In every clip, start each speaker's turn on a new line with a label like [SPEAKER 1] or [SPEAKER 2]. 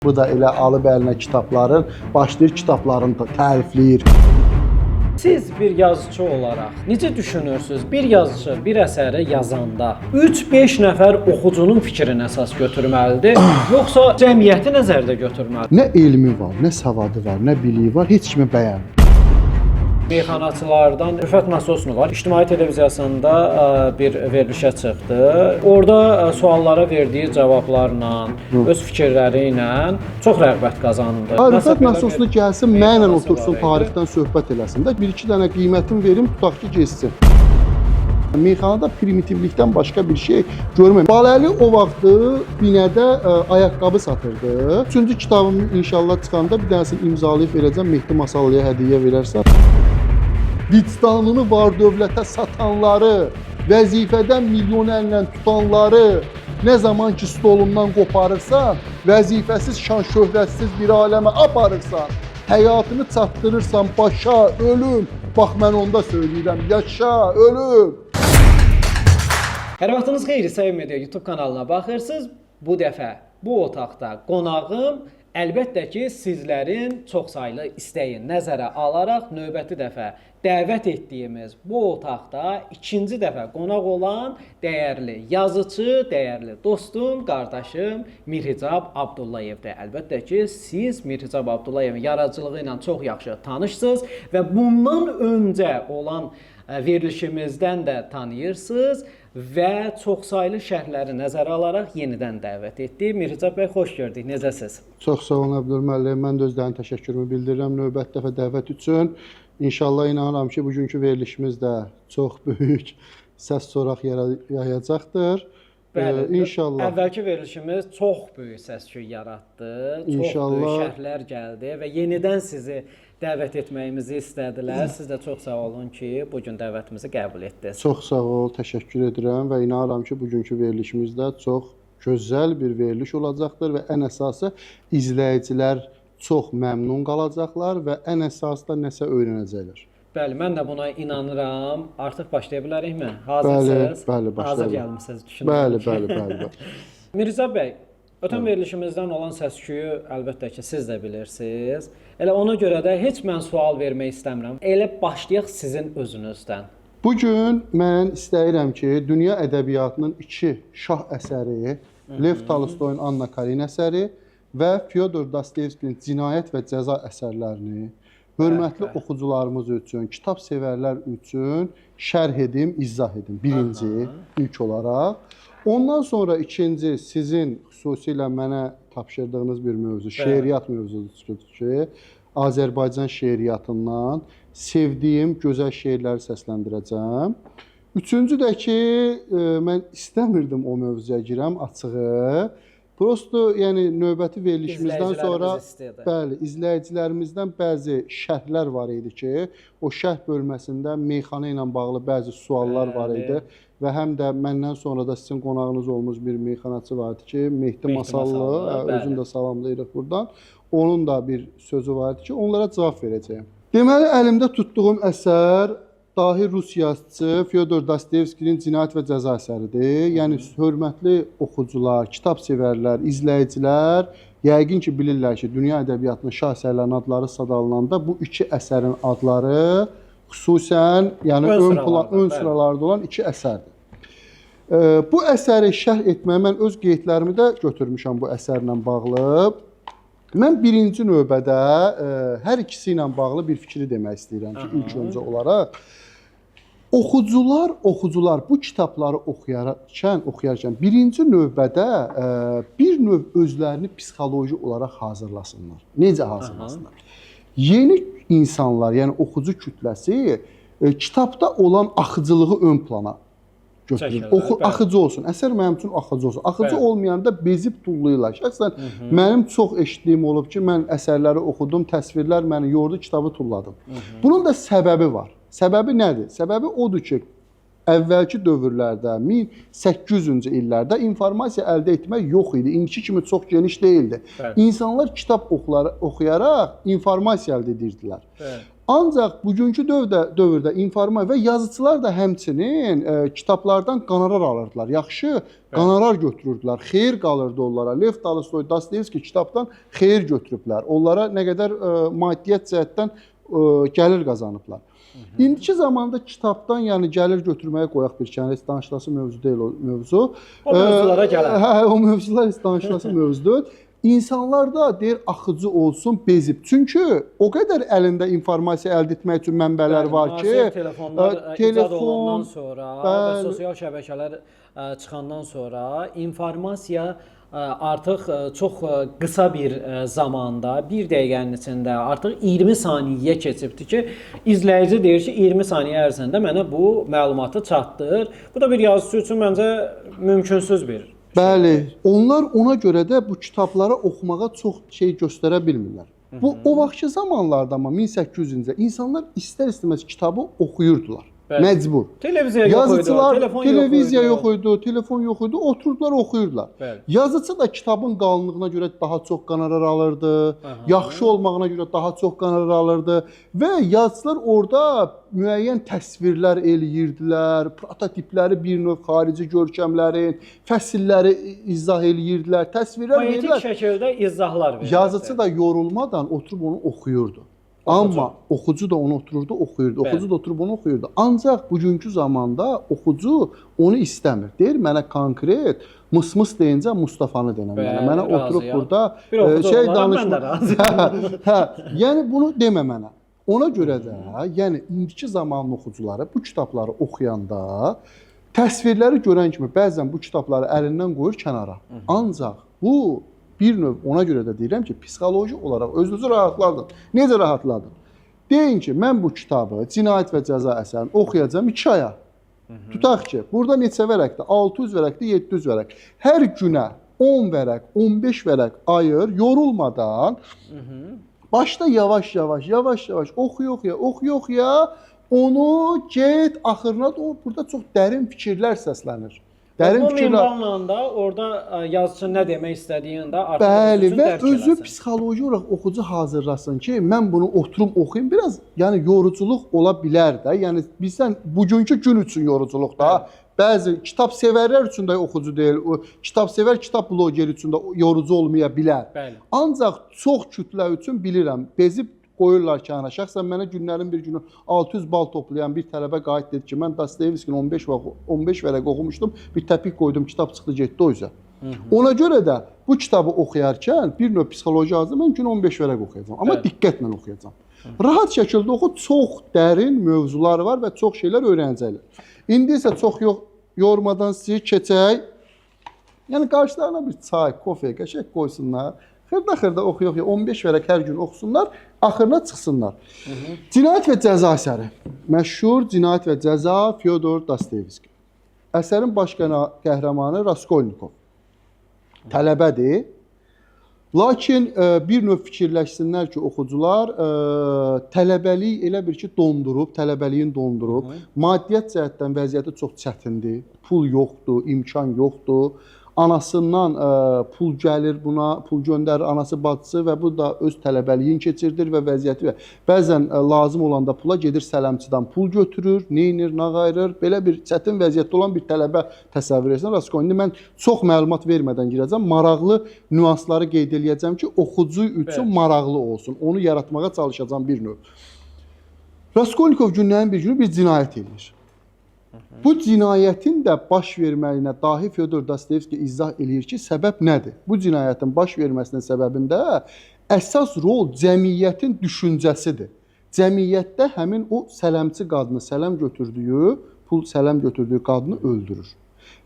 [SPEAKER 1] Bu da elə alıb əlinə kitabların, başlayır kitablarını tərifləyir.
[SPEAKER 2] Siz bir yazıcı olaraq necə düşünürsünüz? Bir yazıcı bir əsəri yazanda 3-5 nəfər oxucunun fikrini əsas götürməlidir, yoxsa cəmiyyəti nəzərdə götürməlidir?
[SPEAKER 1] Nə elmi var, nə savadı var, nə biliyi var, heç kimi bəyənmir.
[SPEAKER 2] Meyxanaçılardan Rüfət Nasosnu var. İctimai televiziyasında bir verilişə çıxdı. Orada suallara verdiyi cavablarla, öz fikirləri ilə çox rəğbət qazandı.
[SPEAKER 1] Rüfət Nasosnu gəlsin, mənlə otursun, tarixdən söhbət eləsin də, bir-iki dənə qiymətini verim, tutaq ki, geçsin. Meyxanada primitivlikdən başqa bir şey görməyim. Baləli o vaxtı binədə ayaqqabı satırdı. Üçüncü kitabım inşallah çıxanda bir dənəsini imzalayıb verəcəm, Mehdi Masallıya hədiyyə verərsən. Vicdanını var dövlətə satanları, vəzifədən milyon əllə tutanları nə zaman ki stolundan qoparırsan, vəzifəsiz, şan şöhrətsiz bir aləmə aparırsan, həyatını çatdırırsan başa, ölüm. Bax, mən onda söyləyirəm, yaşa, ölüm.
[SPEAKER 2] Hər vaxtınız xeyir, Sayın Media YouTube kanalına baxırsınız. Bu dəfə bu otaqda qonağım əlbəttə ki, sizlərin çoxsaylı istəyin nəzərə alaraq növbəti dəfə dəvət etdiyimiz bu otaqda ikinci dəfə qonaq olan dəyərli yazıcı, dəyərli dostum, qardaşım Mirhicab Abdullayevdir. Əlbəttə ki, siz Mirhicab Abdullayevin yaradıcılığı ilə çox yaxşı tanışsınız və bundan öncə olan verilişimizdən də tanıyırsınız və çoxsaylı şərhləri nəzərə alaraq yenidən dəvət etdik. Mirhicab bəy, xoş gördük. Necəsiz?
[SPEAKER 1] Çox sağ olun Əbdül müəllim. Mən də özlərinin təşəkkürümü bildirirəm növbəti dəfə dəvət üçün. İnşallah inanıram ki, bugünkü verilişimiz də çox böyük səs soraq yayacaqdır.
[SPEAKER 2] Bəli,
[SPEAKER 1] İnşallah.
[SPEAKER 2] Əvvəlki verilişimiz çox böyük səs-küy yaratdı.
[SPEAKER 1] İnşallah.
[SPEAKER 2] Çox böyük şərhlər gəldi və yenidən sizi dəvət etməyimizi istədilər. Siz də çox sağ olun ki, bugün dəvətimizi qəbul etdiniz.
[SPEAKER 1] Çox sağ ol, təşəkkür edirəm və inanıram ki, bugünkü verilişimizdə çox gözəl bir veriliş olacaqdır və ən əsası izləyicilər çox məmnun qalacaqlar və ən əsası da nəsə öyrənəcəklər.
[SPEAKER 2] Bəli, mən də buna inanıram. Artıq başlaya bilərikmi? Hazırsınız?
[SPEAKER 1] Bəli, başlayalım.
[SPEAKER 2] Hazır gəlmisiniz, düşünürəm.
[SPEAKER 1] Bəli.
[SPEAKER 2] Mirza bəy, ötən verilişimizdən olan səs-küyü əlbəttə ki, siz də bilirsiniz. Elə ona görə də heç mən sual vermək istəmirəm. Elə başlayaq sizin özünüzdən.
[SPEAKER 1] Bugün mən istəyirəm ki, dünya ədəbiyyatının iki şah əsəri, Lev Tolstoyun Anna Karenina əsəri və Fyodor Dostoyevskinin Cinayət və Cəza əsərlərini hörmətli oxucularımız üçün, kitab sevərlər üçün şərh edim, izah edim. Birinci, ilk olaraq. Ondan sonra ikinci, sizin xüsusilə mənə tapşırdığınız bir mövzu, şeiriyyat mövzusudur ki, Azərbaycan şeiriyyatından sevdiyim gözəl şeirləri səsləndirəcəm. Üçüncü də ki, mən istəmirdim o mövzuya girəm, açığı. Prosto, yəni növbəti verilişimizdən sonra bəli, izləyicilərimizdən bəzi şərhlər var idi ki, o şərh bölməsində meyxana ilə bağlı bəzi suallar var idi və həm də məndən sonra da sizin qonağınız olmuş bir meyxanaçı vardı ki, Mehdi Masallı, özünü də salamlayırıq buradan. Onun da bir sözü vardı ki, onlara cavab verəcəyim. Deməli, əlimdə tutduğum əsər dahi Rus yazıçı Fyodor Dostoyevskinin Cinayət və Cəza əsəridir. Yəni, hörmətli oxucular, kitab sevərlər, izləyicilər yəqin ki, bilirlər ki, dünya ədəbiyyatının şah əsərlərinin adları sadalananda bu iki əsərin adları xüsusən yəni ön sıralarda olan iki əsərdir. Bu əsəri şərh etməyə mən öz qeydlərimi də götürmüşəm bu əsərlə bağlı. Mən birinci növbədə hər ikisi ilə bağlı bir fikri demək istəyirəm ki, ilk öncə olaraq oxucular bu kitabları oxuyarkən birinci növbədə bir növ özlərini psixoloji olaraq hazırlasınlar. Necə hazırlasınlar? Yeni insanlar, yəni oxucu kütləsi kitabda olan axıcılığı ön plana götürür. Axıcı olsun. Əsər mənim üçün axıcı olsun. Axıcı olmayanda bezib tullayırlar. Şəxsən mənim çox eşitdiyim olub ki, mən əsərləri oxudum, təsvirlər məni yordu, kitabı tulladım. Bunun da səbəbi var. Səbəbi nədir? Səbəbi odur ki, əvvəlki dövrlərdə, 1800-cü illərdə informasiya əldə etmək yox idi. İndiki kimi çox geniş deyildi. İnsanlar kitab oxuyaraq informasiya əldə edirdilər. Ancaq bugünkü dövrdə informasiya və yazıçılar da həmçinin kitablardan qonorar alırdılar. Yaxşı qonorar götürürdülər. Xeyir qalırdı onlara. Lev Tolstoy, Dostoyevski kitabdan xeyir götürüblər. Onlara nə qədər maddiyyat cəhətdən gəlir qazanıblar. İndiki zamanda kitabdan yəni gəlir götürməyə qoyaq bir kənara, heç danışılası mövzu deyil o mövzu.
[SPEAKER 2] O mövzulara gələr.
[SPEAKER 1] Hə, o mövzular heç danışılası mövzudur. İnsanlar da deyir axıcı olsun, bezib. Çünki o qədər əlində informasiya əldə etmək üçün mənbələr var ki,
[SPEAKER 2] telefonlar icad olandan sonra və sosial şəbəkələr çıxandan sonra informasiya artıq çox qısa bir zamanda, bir dəqiqənin içində artıq 20 saniyə keçibdi ki, izləyici deyir ki, 20 saniyə ərzində mənə bu məlumatı çatdır. Bu da bir yazıcı üçün məncə mümkünsüz bir.
[SPEAKER 1] Bəli, onlar ona görə də bu kitabları oxumağa çox şey göstərə bilmirlər. Bu o vaxtki zamanlarda amma 1800-cü insanlar istər-istəməz kitabı oxuyurdular.
[SPEAKER 2] Bəli.
[SPEAKER 1] Məcbur.
[SPEAKER 2] Televiziya yox idi,
[SPEAKER 1] televiziya yox idi, telefon yox idi, oturdular oxuyurdular.
[SPEAKER 2] Bəli.
[SPEAKER 1] Yazıcı da kitabın qalınlığına görə daha çox qonorar alırdı, yaxşı olmağına görə daha çox qonorar alırdı və yazıçılar orada müəyyən təsvirlər eləyirdilər, prototipləri bir növ xarici görkəmlərin, fəsilləri izah eləyirdilər, təsvirlər
[SPEAKER 2] verirlər. Poetik şəkildə izahlar verirlər.
[SPEAKER 1] Yazıcı da yorulmadan oturub onu oxuyurdu. Amma oxucu da onu otururdu, oxuyurdu. Oxucu da oturub onu oxuyurdu. Ancaq bugünkü zamanda oxucu onu istəmir. Deyir mənə konkret mıs-mıs deyincə Mustafanı denən. Mənə oturub burada şey danışma. Hə, yəni bunu demə mənə. Ona görə də, yəni indiki zamanın oxucuları bu kitabları oxuyanda təsvirləri görən kimi bəzən bu kitabları əlindən qoyur kənara. Ancaq bu bir növ ona görə də deyirəm ki, psixoloji olaraq özünüzü rahatladın. Necə rahatladın? Deyin ki, mən bu kitabı Cinayət və Cəza əsərini oxuyacağam 2 aya. Tutaq ki, burada neçə vərəqdir? 600 vərəqdir, 700 vərəq. Hər günə 10 vərəq, 15 vərəq ayır, yorulmadan başda yavaş-yavaş oxuya, onu get axırına da burada çox dərin fikirlər səslənir.
[SPEAKER 2] Bu minvalla da orada yazıçının nə demək istədiyini də artıq
[SPEAKER 1] bəli və özü psixoloji olaraq oxucu hazırlasın ki, mən bunu oturum oxuyum. Biraz yəni yoruculuq ola bilər də. Yəni bizdən bugünkü gün üçün yoruculuq da. Bəzi kitab sevərlər üçün də oxucu deyil. Kitab sevər, kitab bloqeri üçün də yorucu olmaya bilər. Bəli. Ancaq çox kütlə üçün bilirəm, bezib qoyurlar kənara. Şəxsən mənə günlərin bir günü 600 bal toplayan bir tələbə qayıt dedi ki, mən Dostoyevskini 15 vərəq oxumuşdum, bir təpik qoydum, kitab çıxdı, getdi o üzə. Ona görə də bu kitabı oxuyarkən bir növ psixoloji hazır, mən gün 15 vərəq oxuyacağam. Amma diqqətlə oxuyacağam. Rahat şəkildə oxu, çox dərin mövzular var və çox şeylər öyrənəcəklər. İndi isə çox yormadan sizi keçək. Yəni qarşılarına bir çay, kofe, qəşəng qoysunlar. Xırda oxuyaq, 15 vərəq hər gün oxusunlar, axırına çıxsınlar. Cinayət və Cəza əsəri. Məşhur Cinayət və Cəza Fyodor Dostoyevski. Əsərin baş qəhrəmanı Raskolnikov. Tələbədir. Lakin bir növ fikirləşsinlər ki, oxucular tələbəlik elə bir ki, tələbəliyin dondurub. Maddiyyat cəhətdən vəziyyəti çox çətindir. Pul yoxdur, imkan yoxdur. Anasından pul gəlir buna, pul göndərir anası, bacısı və bu da öz tələbəliyin keçirdir və vəziyyəti və bəzən lazım olanda pula gedir sələmçidən pul götürür, neynir, nağayırır. Belə bir çətin vəziyyətdə olan bir tələbə təsəvvür etsin. İndi mən çox məlumat vermədən girəcəm, maraqlı nüansları qeyd edəcəm ki, oxucu üçün maraqlı olsun. Onu yaratmağa çalışacağam bir növ. Raskolnikov günlərin bir günü bir cinayət edir. Bu cinayətin də baş verməyinə dahi Fyodor Dostoyevski izah eləyir ki, səbəb nədir? Bu cinayətin baş verməsinin səbəbində əsas rol cəmiyyətin düşüncəsidir. Cəmiyyətdə həmin o sələmçi qadını, sələm götürdüyü qadını öldürür.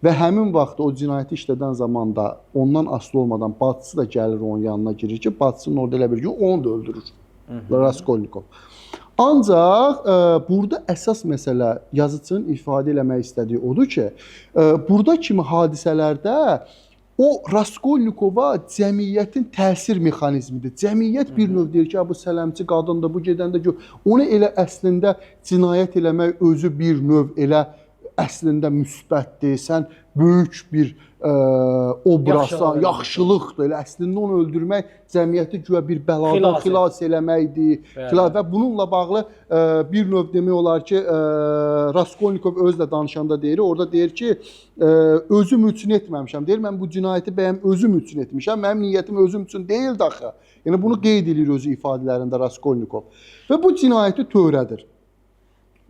[SPEAKER 1] Və həmin vaxt o cinayəti işlədən zamanda ondan asılı olmadan bacısı da gəlir onun yanına girir ki, bacısının orada elə bir gün onu da öldürür. Raskolnikov. Ancaq burada əsas məsələ yazıçının ifadə eləmək istədiyi odur ki, burada kimi hadisələrdə o Raskolnikova cəmiyyətin təsir mexanizmidir. Cəmiyyət bir növ deyir ki, bu sələmçi qadındır, bu gedəndə onu elə əslində cinayət eləmək özü bir növ elə əslində müsbətdir, sən böyük bir obrazsan, yaxşılıqdır. Elə əslində onu öldürmək cəmiyyəti güya bir bəladan xilas eləməkdir. Və bununla bağlı bir növ demək olar ki, Raskolnikov özü də danışanda deyir, orada deyir ki, özüm üçün etməmişəm. Deyir, mən bu cinayəti bəyəm özüm üçün etmişəm, mənim niyyətim özüm üçün deyil daxı. Yəni bunu qeyd edir özü ifadələrində Raskolnikov. Və bu cinayəti törədir.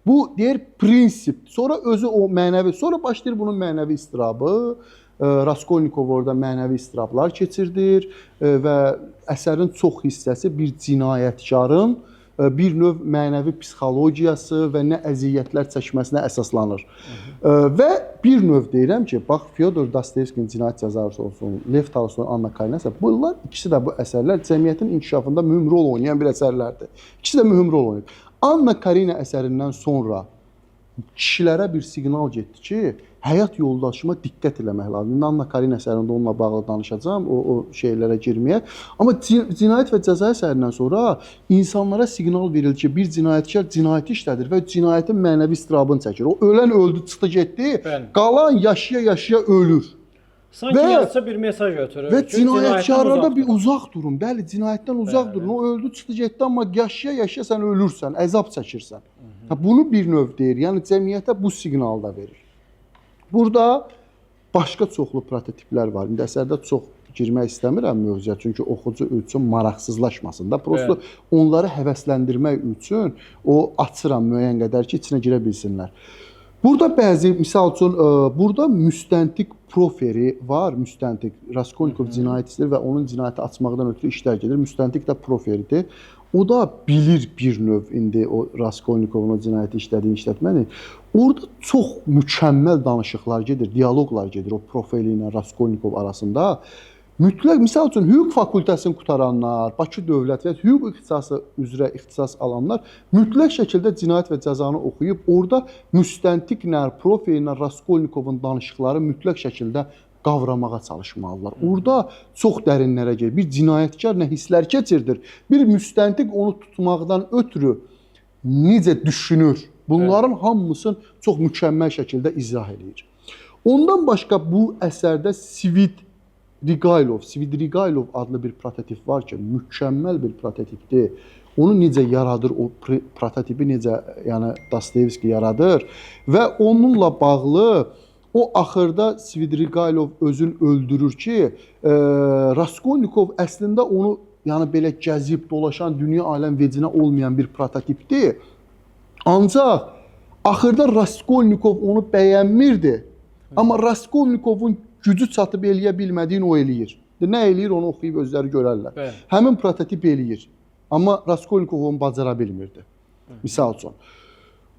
[SPEAKER 1] Bu deyir prinsip. Sonra özü o mənəvi, sonra başlayır bunun mənəvi istirabı. Raskolnikov orada mənəvi istirablar keçirdir və əsərin çox hissəsi bir cinayətkarın bir növ mənəvi psixologiyası və nə əziyyətlər çəkməsinə əsaslanır. Və bir növ deyirəm ki, bax Fyodor Dostoyevskinin Cinayət Cəzası olsun, Lev Tolstoyun Anna Karenina, bunlar ikisi də bu əsərlər cəmiyyətin inkişafında mühüm rol oynayan bir əsərlərdir. İkisi də mühüm rol oynayır. Anna Karenina əsərindən sonra kişilərə bir siqnal getdi ki, həyat yoldaşıma diqqət eləmək lazımdır. Anna Karenina əsərində onunla bağlı danışacağam, o şeylərə girməyək. Amma Cinayət və Cəza əsərindən sonra insanlara siqnal verilir ki, bir cinayətkar cinayəti işlədir və cinayətin mənəvi istirabını çəkir. O ölən öldü, çıxdı, getdi, qalan yaşaya-yaşaya ölür.
[SPEAKER 2] Sanki yazıca bir mesaj götürür.
[SPEAKER 1] Və cinayətkarlarda bir uzaq durun. Bəli, cinayətdən uzaq durun. O öldü, çıxdı, getdi, amma yaşaya-yaşaya sən ölürsən, əzab çəkirsən. Bunu bir növ deyir. Yəni cəmiyyətə bu siqnal da verir. Burada başqa çoxlu prototiplər var. İndi əsərdə çox girmək istəmirəm mövzuya, çünki oxucu üçün maraqsızlaşmasın da. Prosto onları həvəsləndirmək üçün o açıram müəyyən qədər ki, içinə girə bilsinlər. Burada bəzi, misal üçün, burada müstəntiq proferi var, müstəntiq. Raskolnikov cinayət istəyir və onun cinayəti açmaqdan ötürü işlər gedir. Müstəntiq də proferidir. O da bilir bir növ indi o Raskolnikovun o cinayəti işlədiyini, işlətməni. Orada çox mükəmməl danışıqlar gedir, diyaloqlar gedir o profili ilə Raskolnikov arasında. Mütləq, misal üçün, hüquq fakültəsini qutaranlar, Bakı Dövlət və hüquq ixtisası üzrə ixtisas alanlar mütləq şəkildə Cinayət və Cəzanı oxuyub, orada müstəntiqlə, profillə Raskolnikovun danışıqları mütləq şəkildə qavramağa çalışmalılar. Orada çox dərinlərə gedir. Bir cinayətkar nə hisslər keçirdir, bir müstəntiq onu tutmaqdan ötürü necə düşünür, bunların hamısını çox mükəmməl şəkildə izah edir. Ondan başqa bu əsərdə Svidrigaylov adlı bir prototip var ki, mükəmməl bir prototipdir. Onu necə yaradır, o prototipi necə, yəni Dostoyevski yaradır və onunla bağlı o axırda Svidrigaylov özünü öldürür ki, Raskolnikov əslində onu yəni belə gəzib dolaşan dünya aləm vecinə olmayan bir prototipdir. Ancaq axırda Raskolnikov onu bəyənmirdi. Amma Raskolnikovun gücü çatıb eləyə bilmədiyini o eləyir. Nə eləyir, onu oxuyub özləri görərlər. Həmin prototip eləyir. Amma Raskolnikov onu bacara bilmirdi. Misal üçün.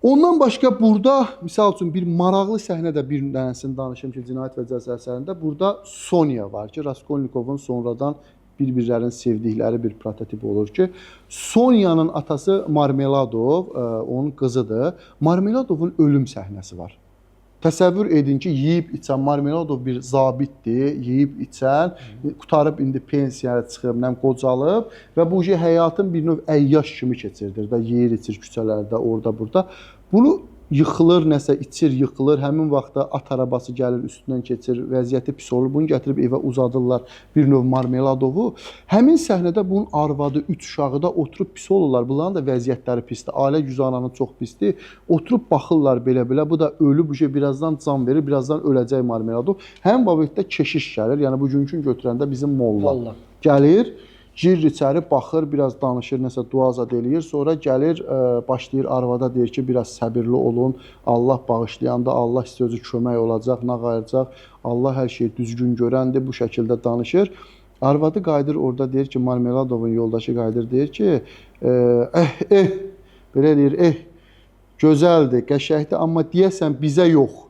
[SPEAKER 1] Ondan başqa burada, misal üçün, bir maraqlı səhnədə bir dənəsini danışım ki, Cinayət və Cəza əsərində. Burada Sonya var ki, Raskolnikovun sonradan bir-birlərinin sevdikləri bir prototip olur ki, Sonyanın atası Marmeladov, onun qızıdır. Marmeladovun ölüm səhnəsi var. Təsəvvür edin ki, yeyib içən Marmeladov bir zabitdir, yeyib içən, qutarıb indi pensiyaya çıxıb, qocalıb və bu həyatın bir növ əyyaş kimi keçirdir də, yeyir, içir küçələrdə, orada, burada. Bunu yıxılır, nəsə içir, yıxılır, həmin vaxtda at arabası gəlir, üstündən keçir, vəziyyəti pis olur, bunu gətirib evə uzadırlar bir növ Marmeladovu. Həmin səhnədə bunun arvadı, 3 uşağı da oturub pis olurlar, bunların da vəziyyətləri pisdir, ailə güzəranı çox pisdir, oturub baxırlar belə-belə, bu da ölüb, birazdan can verir, birazdan öləcək Marmeladov. Həmin babətdə keşiş gəlir, yəni bugünkü götürəndə bizim molla gəlir, girir içəri, baxır, biraz danışır, nəsə duazad eləyir, sonra gəlir, başlayır arvada, deyir ki, biraz səbirli olun, Allah bağışlayanda Allah sizə özü kömək olacaq, nə qayıracaq, Allah hər şeyi düzgün görəndir, bu şəkildə danışır. Arvadı qayıdır, orada deyir ki, Marmeladovun yoldaşı qayıdır, deyir ki, belə deyir, gözəldir, qəşəkdir, amma deyəsən bizə yox.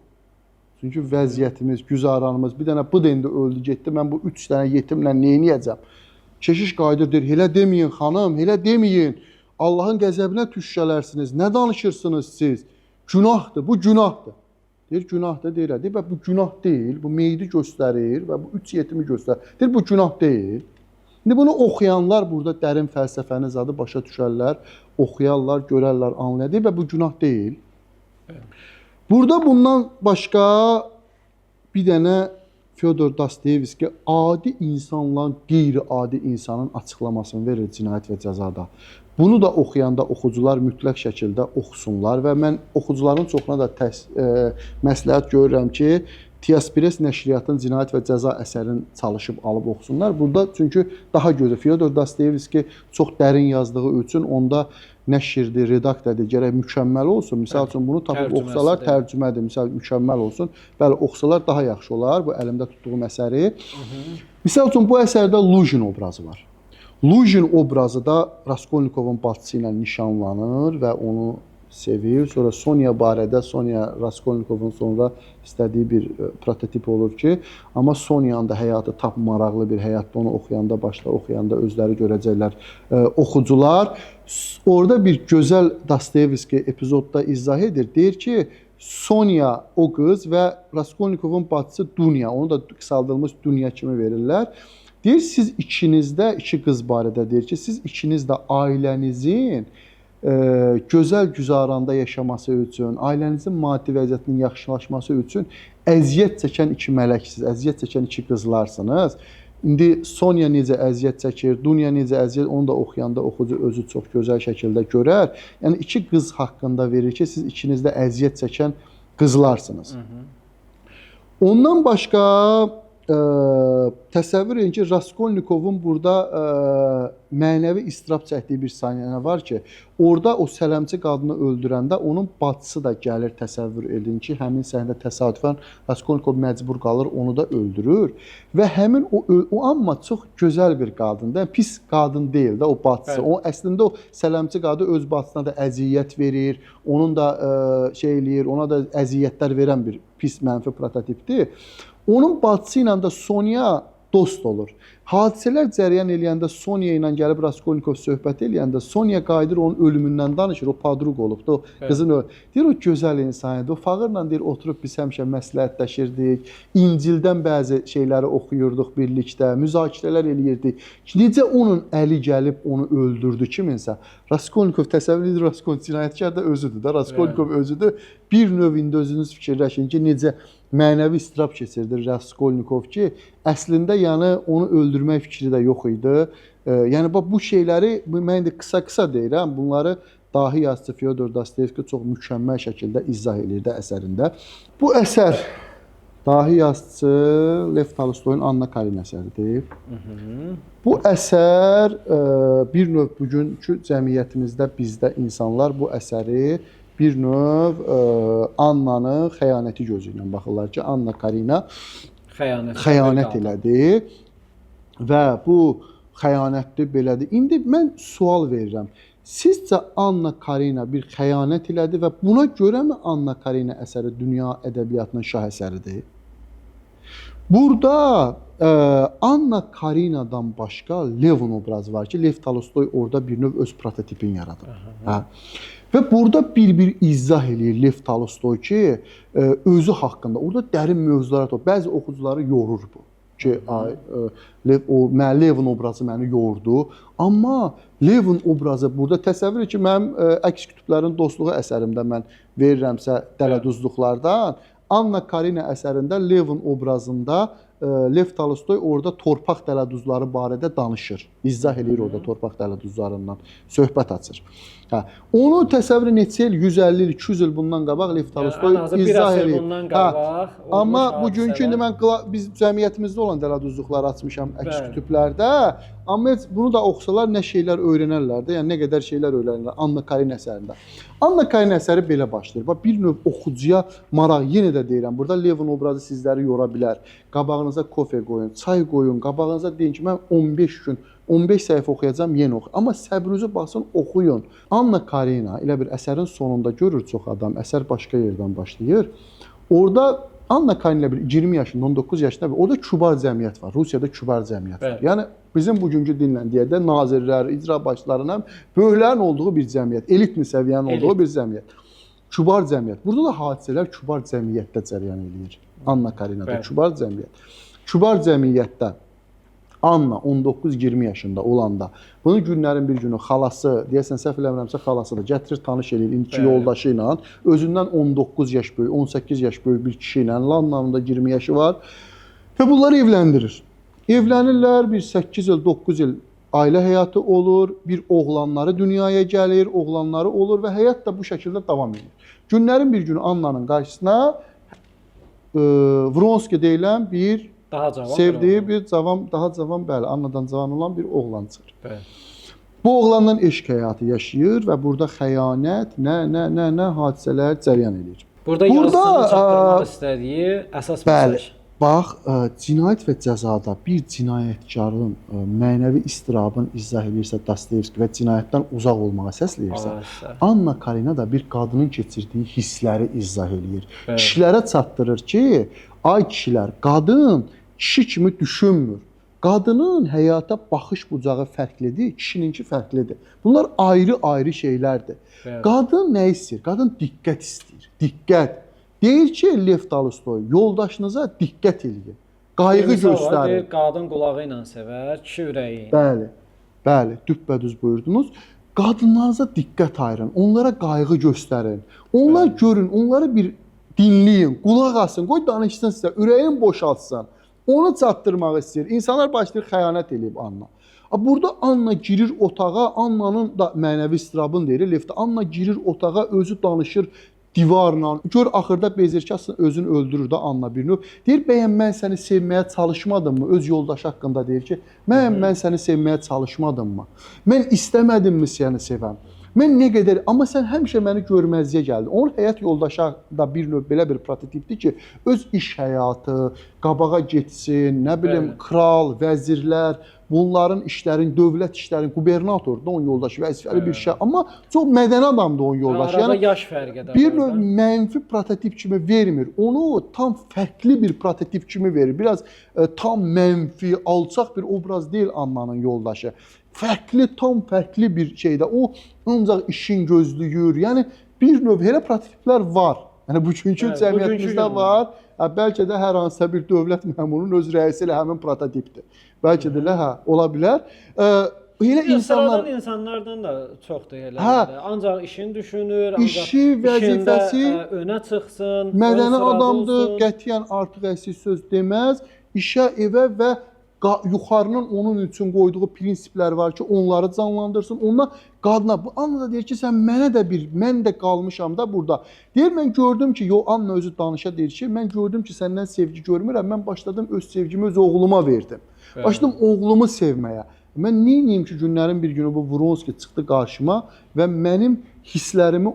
[SPEAKER 1] Çünki vəziyyətimiz, güzaranımız, bir dənə bu da indi öldü, getdi, mən bu 3 dənə yetimlə neyniyəcəm? Keşiş qayıdır, deyir, elə deməyin xanım, elə deməyin. Allahın qəzəbinə düşələrsiniz, nə danışırsınız siz? Günahdır, bu günahdır. Deyir, günahdır, deyir, bu günah deyil, bu meyidi göstərir və bu 3 yetimi göstərir. Deyir, bu günah deyil. İndi bunu oxuyanlar burada dərin fəlsəfəni zadı başa düşərlər, oxuyarlar, görərlər, anlayır və bu günah deyil. Burada bundan başqa bir dənə Fyodor Dostoyevski adi insanla qeyri-adi insanın açıqlamasını verir Cinayət və Cəzada. Bunu da oxuyanda oxucular mütləq şəkildə oxusunlar və mən oxucuların çoxuna da məsləhət görürəm ki, Tiaspres nəşriyyatın Cinayət və Cəza əsərini çalışıb alıb oxusunlar. Burada çünki daha gözəl Fyodor Dostoyevski çox dərin yazdığı üçün onda nəşrdir, redaktordur, gərək mükəmməl olsun. Məsəl üçün bunu tapıb oxusalar tərcümədir, məsəl mükəmməl olsun. Bəli, oxusalar daha yaxşı olar bu əlimdə tutduğum əsəri. Məsəl üçün bu əsərdə Lujin obrazı var. Lujin obrazı da Raskolnikovun bacısı ilə nişanlanır və onu sevir. Sonra Sonya barədə, Sonya Raskolnikovun sonra istədiyi bir prototip olur ki, amma Sonyanın da həyatı tap maraqlı bir həyatda, onu oxuyanda, başda oxuyanda özləri görəcəklər oxucular. Orada bir gözəl Dostoyevski epizodda izah edir. Deyir ki, Sonya o qız və Raskolnikovun bacısı Dunya, onu da qısaldılmış Dunya kimi verirlər. Deyir, siz ikinizdə, iki qız barədə deyir ki, siz ikiniz də ailənizin gözəl güzaranda yaşaması üçün, ailənizin maddi vəziyyətinin yaxşılaşması üçün əziyyət çəkən iki mələksiniz, əziyyət çəkən iki qızlarsınız. İndi Sonya necə əziyyət çəkir, Dunya necə əziyyət, onu da oxuyanda oxucu özü çox gözəl şəkildə görər. Yəni iki qız haqqında verir ki, siz ikiniz də əziyyət çəkən qızlarsınız. Ondan başqa təsəvvür edin ki, Raskolnikovun burada mənəvi istirab çəkdiyi bir saniyə var ki, orada o sələmçi qadını öldürəndə onun bacısı da gəlir, təsəvvür edin ki, həmin səhnədə təsadüfən Raskolnikov məcbur qalır, onu da öldürür və həmin o amma çox gözəl bir qadındır, pis qadın deyil də o bacısı. O əslində o sələmçi qadın öz bacısına da əziyyət verir, onun da şey eləyir, ona da əziyyətlər verən bir pis mənfi prototipdir. Onun bacısı ilə də Sonya dost olur. Hadisələr cərəyan eləyəndə Sonya ilə gəlib Raskolnikov söhbət eləyəndə Sonya qayıdır onun ölümündən danışır. O padruq olubdu. O qızın deyir o gözəl insan idi. O fağırla deyir oturub biz həmişə məsləhətləşirdik. İncildən bəzi şeyləri oxuyurduq birlikdə, müzakirələr eləyirdik. Necə onun əli gəlib onu öldürdü kiminsə. Raskolnikov təsəvvür edir, Raskolnikov cinayətkar da özüdür də. Raskolnikov özüdür. Bir növündə özünüz fikirləşin ki, necə mənəvi istirab keçirdir Raskolnikov ki, əslində yəni onu öldürmək fikri də yox idi. Yəni bu şeyləri mən indi qısa-qısa deyirəm. Bunları dahi yazıcı Fyodor Dostoyevski çox mükəmməl şəkildə izah edirdi əsərində. Bu əsər dahi yazıcı Lev Tolstoyun Anna Karenina əsəridir. Bu əsər bir növ bugünkü cəmiyyətimizdə bizdə insanlar bu əsəri bir növ Annanın xəyanəti gözü ilə baxırlar ki, Anna Karenina xəyanət elədi və bu xəyanətdir, belədir. İndi mən sual verirəm. Sizcə Anna Karenina bir xəyanət elədi və buna görəmi Anna Karenina əsəri dünya ədəbiyyatının şah əsəridir? Burada Anna Kareninadan başqa Levin obrazı var ki, Lev Tolstoy orada bir növ öz prototipini yaradır. Və burada bir izah eləyir Lev Tolstoy ki, özü haqqında. Orada dərin mövzular var. Bəzi oxucuları yorur bu. Ki, Levin obrazı məni yordu. Amma Levin obrazı burada təsəvvür ki, mənim əks kütüblərin dostluğu əsərimdə mən verirəmsə dələduzluqlardan, Anna Karenina əsərində Levin obrazında Lev Tolstoy orada torpaq dələduzları barədə danışır. İzah eləyir orada torpaq dələduzlarından, söhbət açır. Onu təsəvvür neçə il, 150 il, 200 il bundan qabaq Lev Tolstoy izah eləyir. Amma bugünkü indi mən biz cəmiyyətimizdə olan dələduzluqları açmışam əks kütüblərdə. Amma bunu da oxusalar nə şeylər öyrənərlər də, yəni nə qədər şeylər öyrənirlər Anna Karenina əsərində. Anna Karenina əsəri belə başlayır. Bir növ oxucuya maraq, yenə də deyirəm, burada Levin obrazı sizləri yora bilər. Qabağınıza kofe qoyun, çay qoyun, qabağınıza deyin ki, mən 15 gün, 15 səhifə oxuyacam, yenə oxuyun. Amma səbrinizi basın, oxuyun. Anna Karenina elə bir əsərin sonunda görür çox adam, əsər başqa yerdən başlayır. Orada Anna Karenina bir 20 yaşında, 19 yaşında orada kübar cəmiyyət var. Rusiyada kübar cəmiyyət var. Yəni bizim bugünkü dillə deyəndə nazirlər, icra başçılarının böyüklərin olduğu bir cəmiyyət, elit səviyyənin olduğu bir cəmiyyət. Kübar cəmiyyət. Burada da hadisələr kübar cəmiyyətdə cərəyan eləyir. Anna Karenada kübar cəmiyyət. Kübar cəmiyyətdə Anna 19-20 yaşında olanda bunu günlərin bir günü xalası, deyəsən səhv eləmirəmsə xalasıdır, gətirir tanış eləyir indiki yoldaşı ilə, özündən 19 yaş böyük, 18 yaş böyük bir kişi ilə, Lannanın da 20 yaşı var və bunları evləndirir. Evlənirlər, bir 8 il, 9 il ailə həyatı olur, bir oğlanları dünyaya gəlir, oğlanları olur və həyat da bu şəkildə davam edir. Günlərin bir günü Annanın qarşısına Vronski deyilən bir
[SPEAKER 2] Daha cavan
[SPEAKER 1] sevdiyi bir cavan, daha cavan, bəli, Annadan cavan olan bir oğlan çıxır.
[SPEAKER 2] Bəli.
[SPEAKER 1] Bu oğlanla eşq həyatı yaşayır və burada xəyanət, nə hadisələr cərəyan edir.
[SPEAKER 2] Burada yazısını çatdırmaq istədiyi əsas mesaj.
[SPEAKER 1] Bax, cinayət və cəzada bir cinayətkarın mənəvi istirabını izah edirsə Dostoyevski və cinayətdən uzaq olmağa səsləyirsə, Anna Karina da bir qadının keçirdiyi hissləri izah edir. Kişilərə çatdırır ki, ay kişilər, qadın kişi kimi düşünmür. Qadının həyata baxış bucağı fərqlidir, kişininki fərqlidir. Bunlar ayrı-ayrı şeylərdir. Qadın nə istəyir? Qadın diqqət istəyir. Diqqət. Deyir ki, Lev Tolstoy, yoldaşınıza diqqət eləyin. Qayğı göstərin.
[SPEAKER 2] Qadın qulağı ilə sevər, kişi ürəyi ilə.
[SPEAKER 1] Bəli, bəli, düppədüz buyurdunuz. Qadınlarınıza diqqət ayırın, onlara qayğı göstərin. Onlar görün, onları bir dinləyin, qulaq asın, qoy danışsın sizə, ürəyin boşaltsın. Onu çatdırmaq istəyir. İnsanlar başlayır xəyanət eləyib Anna. Burada Anna girir otağa, Annanın da mənəvi istirabını deyir, Levdə. Anna girir otağa, özü danışır divarla. Gör, axırda Bezirkasın özünü öldürür də Anna bir növ. Deyir, bəyəm mən səni sevməyə çalışmadım mı? Öz yoldaşı haqqında deyir ki, mən səni sevməyə çalışmadım mı? Mən istəmədim mi səni sevəm? Mən nə qədər, amma sən həmişə məni görməzliyə gəldin. Onun həyat yoldaşı da bir növ belə bir prototipdir ki, öz iş həyatı, qabağa getsin, nə bilim, kral, vəzirlər, bunların işlərin, dövlət işlərin, qubernatordur onun yoldaşı, vəzifəli bir şey. Amma çox mədəni adamdır onun yoldaşı.
[SPEAKER 2] Arada yaş fərqi də var.
[SPEAKER 1] Bir növ mənfi prototip kimi vermir. Onu tam fərqli bir prototip kimi verir. Biraz tam mənfi, alçaq bir obraz deyil Annanın yoldaşı. Fərqli, tam fərqli bir şeydə. O ancaq işin gözlüyür. Yəni bir növ elə prototiplər var. Yəni bugünkü cəmiyyətimizdə var. Bəlkə də hər hansısa bir dövlət məmurunun öz rəisi ilə həmin prototipdir. Bəlkə də ola bilər. Elə
[SPEAKER 2] insanlar insanlardan da çoxdur elə. Ancaq işini düşünür, ancaq
[SPEAKER 1] işi, vəzifəsi
[SPEAKER 2] önə çıxsın.
[SPEAKER 1] Mədəni adamdır, qətiyyən artıq əksiz söz deməz. İşə, evə və yuxarının onun üçün qoyduğu prinsiplər var ki, onları canlandırsın. Ondan qadına, bu Anna da deyir ki, sən mənə də mən də qalmışam da burada. Deyir, mən gördüm ki, Anna özü danışa deyir ki, mən gördüm ki, səndən sevgi görmürəm, mən başladım öz sevgimi öz oğluma verdim. Başladım oğlumu sevməyə. Mən neyim ki, günlərin bir günü bu Vronski çıxdı qarşıma və mənim hisslərimi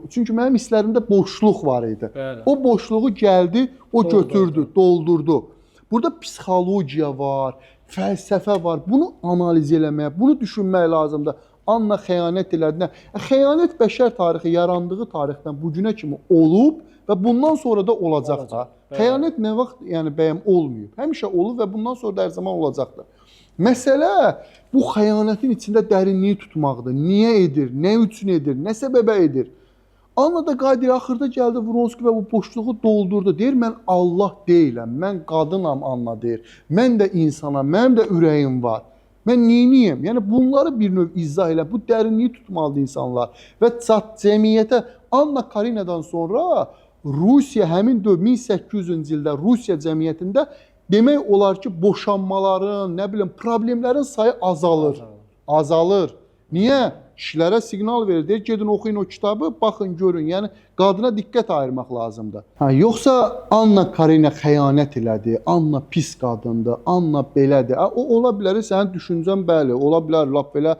[SPEAKER 1] çünki mənim hisslərimdə boşluq var idi. O boşluğu gəldi, o götürdü, doldurdu. Burada psixologiya var, fəlsəfə var. Bunu analiz eləməyə, bunu düşünmək lazımdır. Anna xəyanət elədi. Xəyanət bəşər tarixi yarandığı tarixdən bu günə kimi olub və bundan sonra da olacaq da. Xəyanət nə vaxt bəyəm olmayıb. Həmişə olub və bundan sonra da hər zaman olacaqdır. Məsələ bu xəyanətin içində dərinliyi tutmaqdır. Niyə edir, nə üçün edir, nə səbəbə edir? Anna da qadir axırda gəldi Vronski və bu boşluğu doldurdu. Deyir, mən Allah deyiləm, mən qadınam Anna deyir. Mən də insanam, mənim də ürəyim var. Mən neyniyim? Yəni bunları bir növ izah elə, bu dərinliyi tutmalıdır insanlar. Və cəmiyyətə Anna Karina'dan sonra Rusiya həmin 1800-cü ildə Rusiya cəmiyyətində demək olar ki, boşanmaların, nə bilim, problemlərin sayı azalır. Azalır. Niyə? Kişilərə siqnal verir, deyir, gedin oxuyun o kitabı, baxın, görün. Yəni, qadına diqqət ayırmaq lazımdır. Yoxsa Anna Karina xəyanət elədi, Anna pis qadındır, Anna belədir. O, ola bilər, sənin düşüncən bəli, ola bilər, lap belə,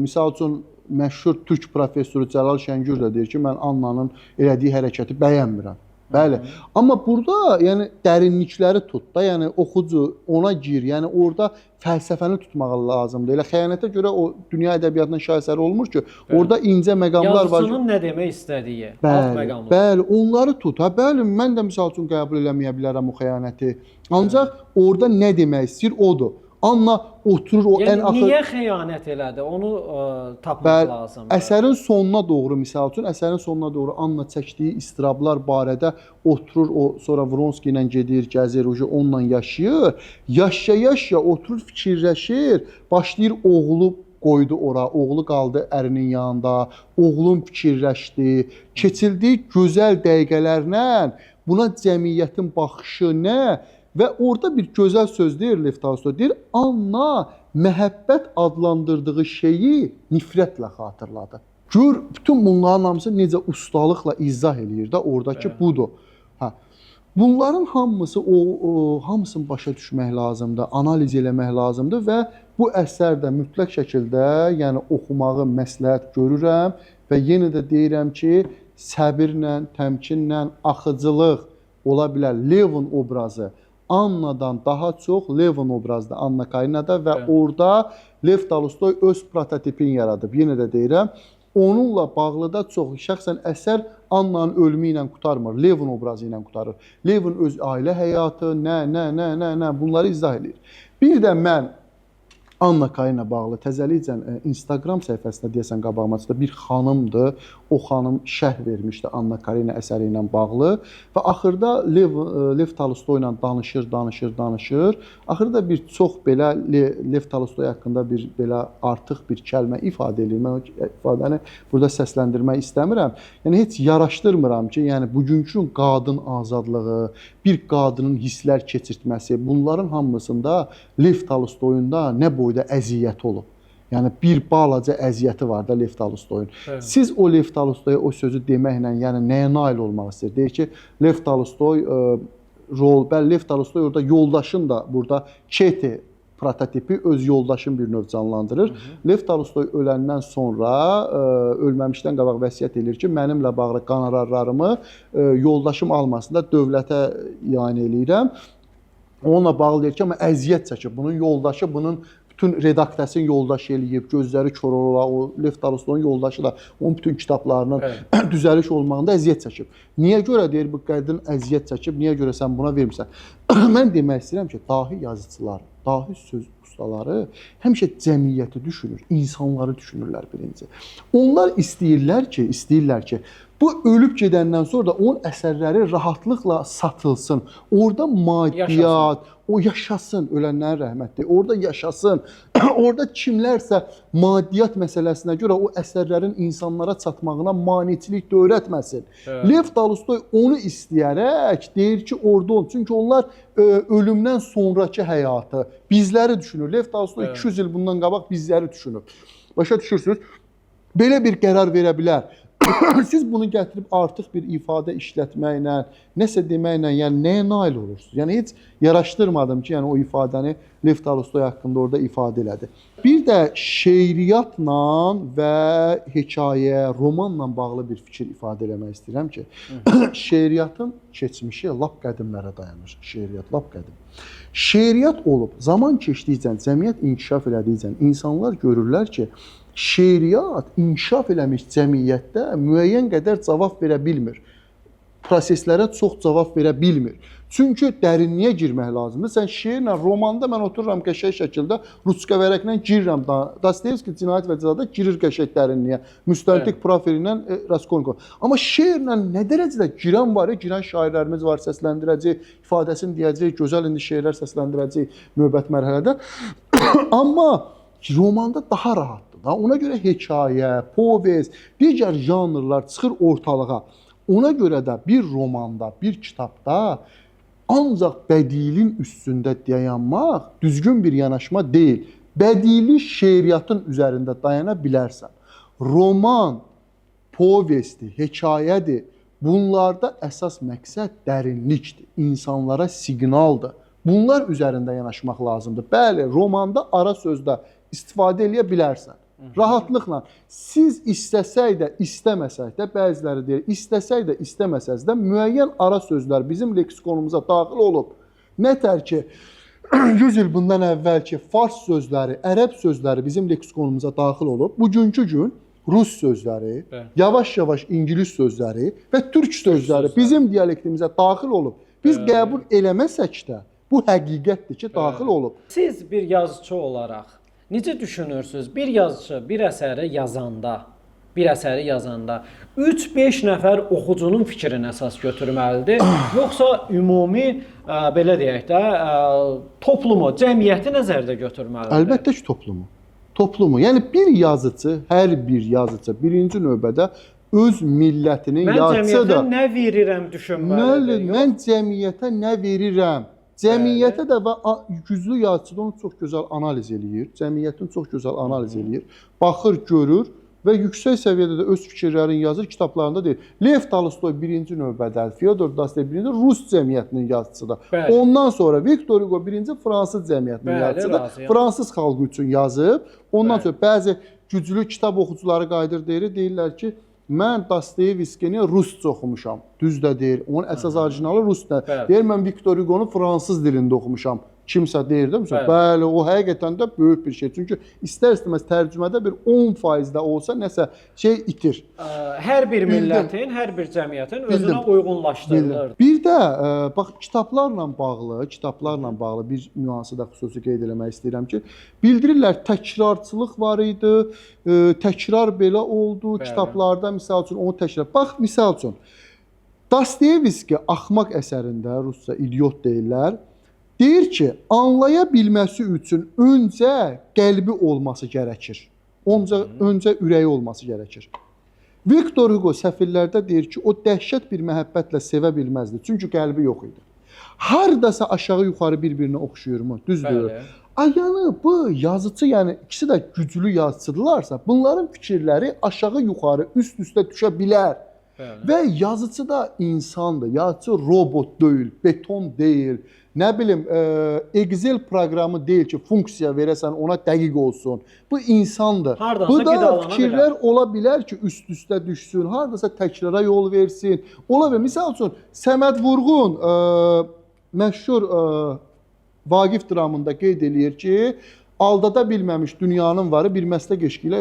[SPEAKER 1] misal üçün, məşhur türk professoru Cəlal Şəngür də deyir ki, mən Annanın elədiyi hərəkəti bəyənmirəm. Bəli. Amma burada yəni dərinlikləri tut da, yəni oxucu ona gir, yəni orada fəlsəfəni tutmaq lazımdır. Elə xəyanətə görə o dünya ədəbiyyatının şahesəri olmur ki, orada incə məqamlar var.
[SPEAKER 2] Yazıçının nə demək istədiyi, alt məqamlar.
[SPEAKER 1] Bəli, onları tut. Bəli, mən də misal üçün qəbul eləməyə bilərəm o xəyanəti. Ancaq orada nə demək istəyir odur. Anna oturur o ən
[SPEAKER 2] Yəni
[SPEAKER 1] axır
[SPEAKER 2] niyə xəyanət elədi? Onu tapmaq
[SPEAKER 1] Bəli,
[SPEAKER 2] lazımdır.
[SPEAKER 1] əsərin sonuna doğru misal üçün, əsərin sonuna doğru Anna çəkdiyi istirablar barədə oturur, o sonra Vronski ilə gedir, gəzir, onunla yaşayır. Yaşaya-yaşaya oturur, fikirləşir, başlayır oğlu qoydu ora, oğlu qaldı ərinin yanında, oğlum fikirləşdi, keçildiyi gözəl dəqiqələrlə buna cəmiyyətin baxışı nə? Və orada bir gözəl söz deyir Lev Tolstoy, deyir, Anna məhəbbət adlandırdığı şeyi nifrətlə xatırladı. Gör, bütün bunların hamısı necə ustalıqla izah eləyir də, oradakı budur. Bunların hamısı, hamısını başa düşmək lazımdır, analiz eləmək lazımdır və bu əsərdə mütləq şəkildə, yəni oxumağı məsləhət görürəm və yenə də deyirəm ki, səbirlə, təmkinlə, axıcılıq ola bilər. Levin obrazı Anna'dan daha çox Levin obrazda, Anna Karinada və orada Lev Tolstoy öz prototipini yaradıb. Yenə də deyirəm, onunla bağlı da çox şəxsən əsər Anna'nın ölümü ilə qurtarmır, Levin obrazı ilə qurtarır. Levin öz ailə həyatı, nə bunları izah edir. Bir də mən Anna Karenina bağlı təzəlikcən Instagram səhifəsində deyəsən qabağıma bir xanımdır. O xanım şərh vermişdi Anna Karenina əsəri ilə bağlı və axırda Lev Tolstoy ilə danışır. Axırda bir çox belə Lev Tolstoy haqqında bir belə artıq bir kəlmə ifadə edir. Mən o ifadəni burada səsləndirmək istəmirəm. Yəni heç yaraşdırmıram ki, yəni bugünkü qadın azadlığı, bir qadının hisslər keçirtməsi, bunların hamısında Lev Tolstoyun da nə boyda əziyyəti olub. Yəni bir balaca əziyyəti var da Lev Tolstoyun. Evet. Siz o Lev Tolstoya o sözü deməklə, yəni nəyə nail olmaq istəyir? Deyir ki, Lev Tolstoy Lev Tolstoy orada yoldaşın da burada Çeti prototipi öz yoldaşın bir növ canlandırır. Lev Tolstoy öləndən sonra ölməmişdən qabaq vəsiyyət edir ki, mənimlə bağlı qonorarlarımı yoldaşım almasın da dövlətə iyan eləyirəm. Onunla bağlı deyir ki, amma əziyyət çəkib. Bunun yoldaşı, bunun bütün redaktəsini yoldaş eləyib, gözləri kör ola, o Lev Tolstoyun yoldaşı da onun bütün kitablarının düzəliş olmağında əziyyət çəkib. Niyə görə deyir bu qadın əziyyət çəkib, niyə görə sən buna vermirsən? Mən demək istəyirəm ki, dahi yazıçılar, dahi söz ustaları həmişə cəmiyyəti düşünür, insanları düşünürlər birinci. Onlar istəyirlər ki, bu ölüb gedəndən sonra da onun əsərləri rahatlıqla satılsın. Orada maddiyyat, o yaşasın, ölənlərin rəhmətli, orada yaşasın. Orada kimlərsə maddiyyat məsələsinə görə o əsərlərin insanlara çatmağına maneçilik öyrətməsin. Evet. Lev Tolstoy onu istəyərək deyir ki, orada olsun. Çünki onlar ölümdən sonraki həyatı, bizləri düşünür. Lev Tolstoy 200 il bundan qabaq bizləri düşünür. Başa düşürsünüz? Belə bir qərar verə bilər. Siz bunu gətirib artıq bir ifadə işlətməklə, nəsə deməklə, yəni nəyə nail olursunuz? Yəni heç yaraşdırmadım ki, yəni o ifadəni Lev Tolstoy haqqında orada ifadə elədi. Bir də şeiriyyatla və hekayə, romanla bağlı bir fikir ifadə eləmək istəyirəm ki, şeiriyyatın keçmişi lap qədimlərə dayanır. Şeiriyyat lap qədim. Şeiriyyat olub, zaman keçdikcə, cəmiyyət inkişaf elədikcə insanlar görürlər ki, şeiriyyat inkişaf eləmiş cəmiyyətdə müəyyən qədər cavab verə bilmir. Proseslərə çox cavab verə bilmir. Çünki dərinliyə girmək lazımdır. Sən şeirlə, romanda mən otururam qəşəng şəkildə ruçka vərəqlə girirəm. Dostoyevski Cinayət və Cəzada girir qəşəng dərinliyə. Müstəntiq profili ilə Raskolnikov. Amma şeirlə nə dərəcədə girən var, girən şairlərimiz var, səsləndirəcək, ifadəsini deyəcək, gözəl indi şeirlər səsləndirəcək növbət mərhələdə. Amma romanda daha rahatdır. Ona görə hekayə, povest, digər janrlar çıxır ortalığa. Ona görə də bir romanda, bir kitabda ancaq bədilin üstündə dayanmaq düzgün bir yanaşma deyil. Bədili şeiriyyatın üzərində dayana bilərsən. Roman, povesti, hekayədir. Bunlarda əsas məqsəd dərinlikdir, insanlara siqnaldır. Bunlar üzərində yanaşmaq lazımdır. Bəli, romanda ara sözdə istifadə edə bilərsən. Rahatlıqla. Siz istəsək də, istəməsək də, bəziləri deyir, istəsək də, istəməsəz də müəyyən ara sözlər bizim leksikonumuza daxil olub. Nətər ki, 100 il bundan əvvəlki fars sözləri, ərəb sözləri bizim leksikonumuza daxil olub. Bugünkü gün rus sözləri, yavaş-yavaş ingilis sözləri və türk sözləri bizim dialektimizə daxil olub. Biz qəbul eləməsək də, Bu həqiqətdir ki, daxil olub.
[SPEAKER 2] Siz bir yazıcı olaraq necə düşünürsüz? Bir yazıcı bir əsəri yazanda 3-5 nəfər oxucunun fikrini əsas götürməlidir, yoxsa ümumi belə deyək də toplumu, cəmiyyəti nəzərdə götürməlidir?
[SPEAKER 1] Əlbəttə ki, toplumu. Yəni bir yazıcı, hər bir yazıcı birinci növbədə öz millətinin yazıcıdır.
[SPEAKER 2] Mən cəmiyyətə nə verirəm düşünməlidir.
[SPEAKER 1] Mən cəmiyyətə nə verirəm? Cəmiyyətə də və güclü yazıcı onu çox gözəl analiz eləyir. Cəmiyyətin çox gözəl analiz eləyir. Baxır, görür və yüksək səviyyədə də öz fikirlərini yazır, kitablarında deyir. Lev Tolstoy birinci növbədə, Fyodor Dostoyevski birinci Rus cəmiyyətinin yazıcısıdır.
[SPEAKER 2] Bəli.
[SPEAKER 1] Ondan sonra Viktor Hugo birinci Fransız cəmiyyətinin yazıcısıdır.
[SPEAKER 2] Razıyam.
[SPEAKER 1] Fransız xalqı üçün yazıb. Ondan sonra bəzi güclü kitab oxucuları qayıdır, deyirlər ki, mən Dostoyevskini rusca oxumuşam. Düz də deyir. Onun əsas orijinalı rusca. Deyir, mən Viktor Hugo'nu fransız dilində oxumuşam. Kimsə deyir də, bəli, o həqiqətən də böyük bir şey. Çünki istər-istəməz tərcümədə bir 10% də olsa nəsə şey itir.
[SPEAKER 2] Hər bir millətin, hər bir cəmiyyətin özünə uyğunlaşdırılır.
[SPEAKER 1] Bir də bax kitablarla bağlı bir nüansı da xüsusi qeyd eləmək istəyirəm ki, bildirirlər təkrarçılıq var idi, təkrar belə oldu, kitablarda misal üçün onu təkrar. Bax misal üçün Dostoyevski Axmaq əsərində rusca idiot deyirlər. Deyir ki, anlaya bilməsi üçün öncə qəlbi olması gərəkir. Öncə ürəyi olması gərəkir. Viktor Hugo Səfirlərdə deyir ki, o dəhşət bir məhəbbətlə sevə bilməzdi. Çünki qəlbi yox idi. Hardasa aşağı-yuxarı bir-birinə oxşuyurmu? Düzdür. Yəni bu yazıcı, yəni ikisi də güclü yazıcıdırlarsa, bunların fikirləri aşağı-yuxarı, üst-üstə düşə bilər. Və yazıcı da insandır. Yazıcı robot deyil, beton deyil. Nə bilim, Excel proqramı deyil ki, funksiya verəsən, ona dəqiq olsun. Bu insandır. Bu da fikirlər ola bilər ki, üst-üstə düşsün, hardasa təkrara yol versin. Ola bilər. Misal üçün, Səməd Vurğun məşhur Vaqif dramında qeyd eləyir ki, aldada bilməmiş dünyanın varı bir məslək eşqi ilə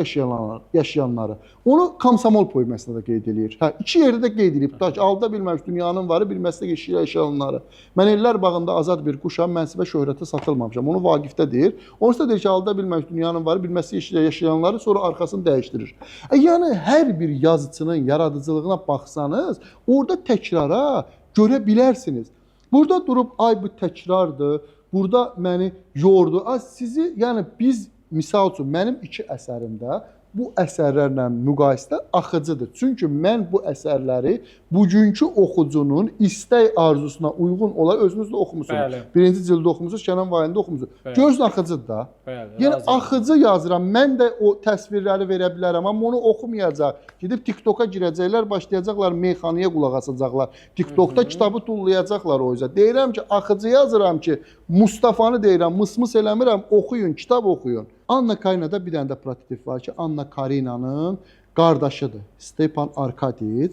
[SPEAKER 1] yaşayanları. Onu Komsomol poemasında da qeyd eləyir. İki yerdə də qeyd edib. Aldada bilməmiş dünyanın varı bir məslək eşqi ilə yaşayanları. Mən ellər bağında azad bir quşam, mənsibə şöhrətə satılmamışam. Onu Vaqifdə deyir. Onun da deyir ki, aldada bilməmiş dünyanın varı bir məslək eşqi ilə yaşayanları, sonra arxasını dəyişdirir. Yəni hər bir yazıcının yaradıcılığına baxsanız, orada təkrara görə bilərsiniz. Burada durub, ay bu təkrardır, burada məni yordu. Sizi, yəni biz, misal üçün, mənim iki əsərimdə bu əsərlərlə müqayisədə axıcıdır. Çünki mən bu əsərləri bugünkü oxucunun istək arzusuna uyğun olaraq özünüz də oxumusunuz. Birinci cildə oxumusunuz, Kənan Vahiddə oxumusunuz. Görürsün, axıcıdır da. Yəni, axıcı yazıram. Mən də o təsvirləri verə bilərəm, amma onu oxumayacaq. Gedib TikToka girəcəklər, başlayacaqlar, meyxanaya qulaq asacaqlar. TikTokda kitabı tullayacaqlar o yüzden. Deyirəm ki, axıcı yazıram ki, Mustafanı deyirəm, mıs-mıs eləmirəm, oxuyun, kitab oxuyun. Anna Karinada bir dənə də prototip var ki, Anna Karinanın qardaşıdır, Stepan Arkadiç.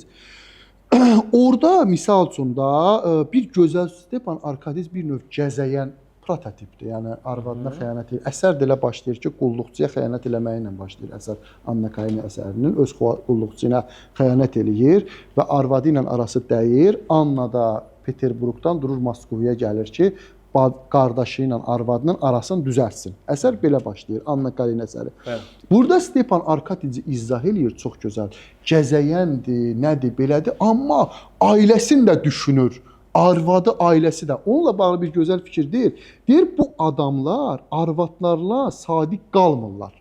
[SPEAKER 1] Orada misal üçün da bir gözəl Stepan Arkadiç bir növ gəzəyən prototipdir. Yəni arvadına xəyanət edir. Əsər də elə başlayır ki, qulluqçuya xəyanət eləməyi ilə başlayır əsər. Anna Karina əsərinin öz qulluqçuna xəyanət eləyir və arvadı ilə arası dəyir. Anna da Peterburqdan durur Moskovaya gəlir ki, qardaşı ilə arvadının arasını düzəltsin. Əsər belə başlayır, Anna Karina əsəri. Burada Stepan Arkadici izah eləyir çox gözəl. Gəzəyəndir, nədir, belədir, amma ailəsini də düşünür. Arvadı, ailəsi də. Onunla bağlı bir gözəl fikir deyir. Deyir, bu adamlar arvadlarla sadiq qalmırlar.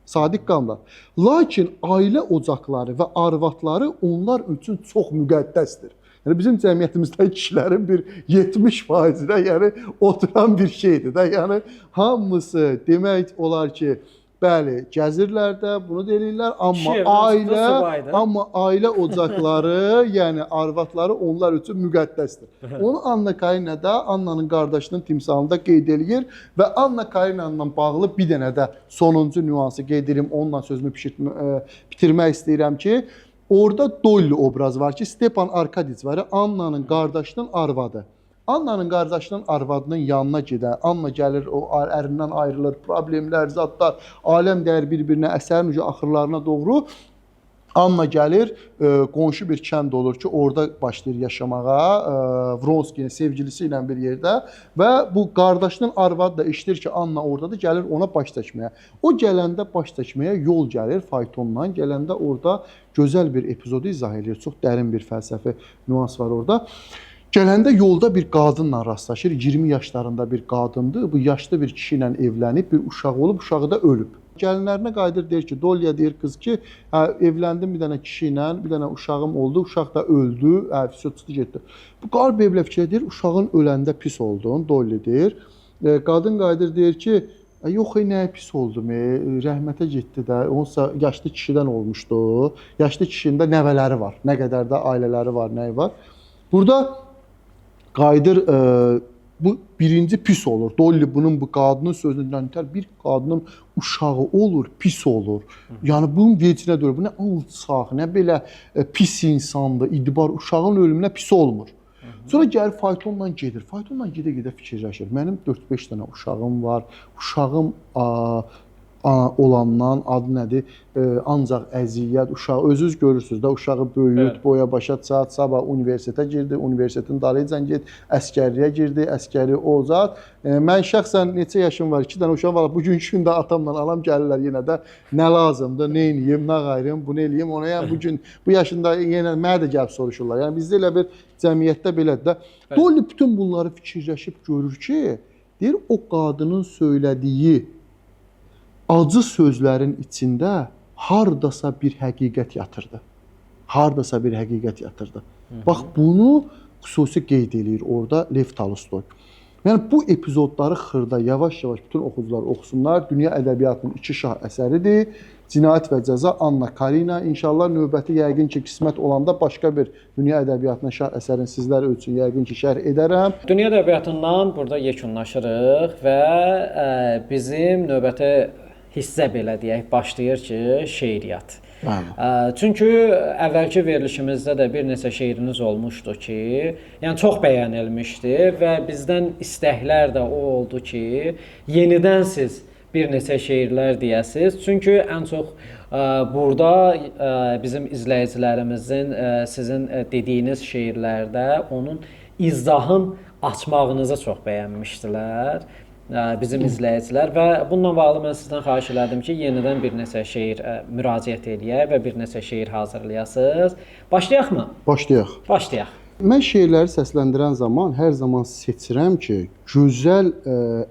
[SPEAKER 1] Sadiq qalmırlar. Lakin ailə ocaqları və arvadları onlar üçün çox müqəddəsdir. Yəni bizim cəmiyyətimizdə kişilərin bir 70%-də yəni oturan bir şeydir də. Yəni hamısı demək olar ki, bəli, gəzirlər də, bunu deyirlər, amma ailə ocaqları, yəni arvadları onlar üçün müqəddəsdir. Onu Anna Karinada, Annanın qardaşının timsalında qeyd eləyir və Anna Karinanla bağlı bir dənə də sonuncu nüansı qeyd edim, onunla sözümü bitirmək istəyirəm ki, orada Dolly obraz var ki, Stepan Arkadiç var, Annanın qardaşının arvadı. Annanın qardaşının arvadının yanına gedən, Anna gəlir, o ərindən ayrılır, problemlər, zadlar, aləm dəyər bir-birinə, əsərin axırlarına doğru Anna gəlir, qonşu bir kənd olur ki, orada başlayır yaşamağa, Vronskinin sevgilisi ilə bir yerdə və bu qardaşının arvadı da eşidir ki, Anna oradadır, gəlir ona baş çəkməyə. O gələndə baş çəkməyə yol gəlir faytonla, gələndə orada gözəl bir epizodu izah edir. Çox dərin bir fəlsəfi nüans var orada. Gələndə yolda bir qadınla rastlaşır, 20 yaşlarında bir qadındır. Bu yaşlı bir kişi ilə evlənib, bir uşağı olub, uşağı da ölüb. Gəlinlərinə qayıdır, deyir ki, Dolya deyir qız ki, evləndim bir dənə kişi ilə, bir dənə uşağım oldu, uşaq da öldü, vəsə çıxdı getdi. Bu qalb evlə fikir edir, uşağın öləndə pis oldun, Dolya deyir. Qadın qayıdır, deyir ki, yox, nəyə pis oldum, rəhmətə getdi də, onsa yaşlı kişidən olmuşdu, yaşlı kişinin də nəvələri var, nə qədər də ailələri var, nəyi var. Burada qayıdır, bu birinci pis olur. Dolly bunun bu qadının sözündən bir qadının uşağı olur, pis olur. Yəni bunun vecinə deyir, bu nə alçaq, nə belə pis insandır, İdibar uşağın ölümünə pis olmur. Sonra gəlir faytonla gedir. Faytonla gedə-gedə fikirləşir. Mənim 4-5 dənə uşağım var. Uşağım olandan adı nədir? Ancaq əziyyət, uşaq özünüz görürsüz də, uşağı böyüt, boya başa çat, sabah universitetə girdi, universitetin dalıyca get, əskərliyə girdi, əskəri o zat. Mən şəxsən neçə yaşım var, 2 dənə uşağım var. Bugünkü gündə atamla anam gəlirlər yenə də nə lazımdır, nə eləyim, nə qayırım, bunu eləyim, ona. Yəni bugün bu yaşında yenə mənə də gəlib soruşurlar. Yəni bizdə elə bir cəmiyyətdə belədir də. Dolly bütün bunları fikirləşib görür ki, deyir o qadının söylədiyi acı sözlərin içində hardasa bir həqiqət yatırdı. Hardasa bir həqiqət yatırdı. Bax, bunu xüsusi qeyd eləyir orada Lev Tolstoy. Yəni, bu epizodları xırda, yavaş-yavaş bütün oxucular oxusunlar. Dünya ədəbiyyatının 2 şah əsəridir. Cinayət və Cəza, Anna Karina. İnşallah növbəti yəqin ki, qismət olanda başqa bir dünya ədəbiyyatının şah əsərini sizlər üçün yəqin ki, şərh edərəm.
[SPEAKER 2] Dünya ədəbiyyatından burada yekunlaşırıq və bizim növbəti hissə belə deyək, başlayır ki, şeiriyyat. Çünki əvvəlki verilişimizdə də bir neçə şeiriniz olmuşdu ki, yəni çox bəyənilmişdi və bizdən istəklər də o oldu ki, yenidən siz bir neçə şeirlər deyəsiz. Çünki ən çox burada bizim izləyicilərimizin sizin dediyiniz şeirlərdə onun izahın açmağınızı çox bəyənmişdilər bizim izləyicilər və bununla bağlı mən sizdən xahiş elədim ki, yenidən bir neçə şeir müraciət eləyək və bir neçə şeir hazırlayasınız. Başlayaqmı?
[SPEAKER 1] Başlayaq.
[SPEAKER 2] Başlayaq.
[SPEAKER 1] Mən şeirləri səsləndirən zaman hər zaman seçirəm ki, gözəl,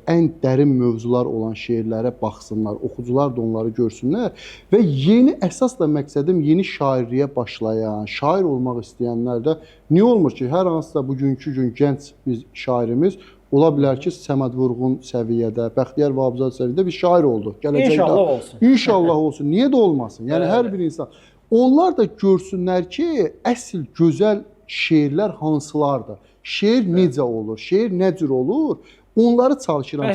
[SPEAKER 1] ən dərin mövzular olan şeirlərə baxsınlar, oxucular da onları görsünlər və yeni, əsasla məqsədim yeni şairliyə başlayan, şair olmaq istəyənlər də niyə olmur ki, hər hansısa bugünkü gün gənc bir şairimiz ola bilər ki, Səməd Vurğun səviyyədə, Bəxtiyar Vahabzadə səviyyədə bir şair oldu. Gələcəkdə
[SPEAKER 2] İnşallah olsun.
[SPEAKER 1] İnşallah olsun. Niyə də olmasın? Yəni hər bir insan. Onlar da görsünlər ki, əsl gözəl şeirlər hansılardır? Şeir necə olur? Şeir nə cür olur? Onları çalışıram,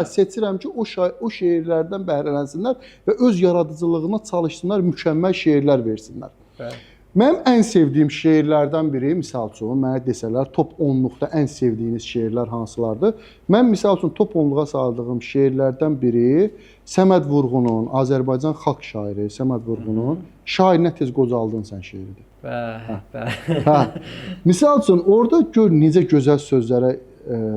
[SPEAKER 1] seçirəm ki, o şeirlərdən bəhrələnsinlər və öz yaradıcılığına çalışsınlar, mükəmməl şeirlər versinlər. Bəli. Mənim ən sevdiyim şeirlərdən biri, misal üçün, mənə desələr, top 10-luqda ən sevdiyiniz şeirlər hansılardır? Mən, misal üçün, top 10-luğa saldığım şeirlərdən biri Səməd Vurğunun, Azərbaycan xalq şairi Səməd Vurğunun Şairinə tez qocaldın sən şeiridir. Misal üçün, orada gör necə gözəl sözlərə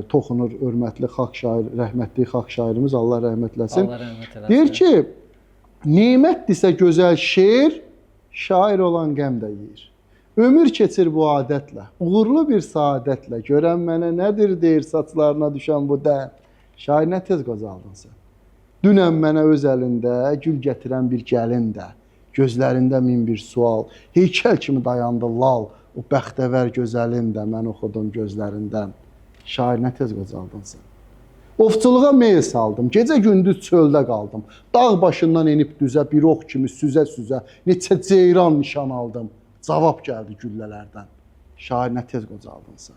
[SPEAKER 1] toxunur hörmətli xalq şair, rəhmətli xalq şairimiz, Allah rəhmət eləsin. Deyir ki, nemətdirsə gözəl şeir, şair olan qəm də yeyir. Ömür keçir bu adətlə, uğurlu bir saadətlə, görən mənə nədir deyir saçlarına düşən bu dən. Şairinə tez qocaldın sən. Dünən mənə öz əlində gül gətirən bir gəlin də, gözlərində min bir sual, heykəl kimi dayandı lal, o bəxtəvər gözəlin də mən oxudum gözlərindən. Şairinə tez qocaldın sən. Ovçuluğa meyl saldım, gecə-gündüz çöldə qaldım. Dağ başından enib düzə, bir ox kimi süzə-süzə, neçə ceyran nişan aldım. Cavab gəldi güllələrdən. Şairinə tez qocaldın sən.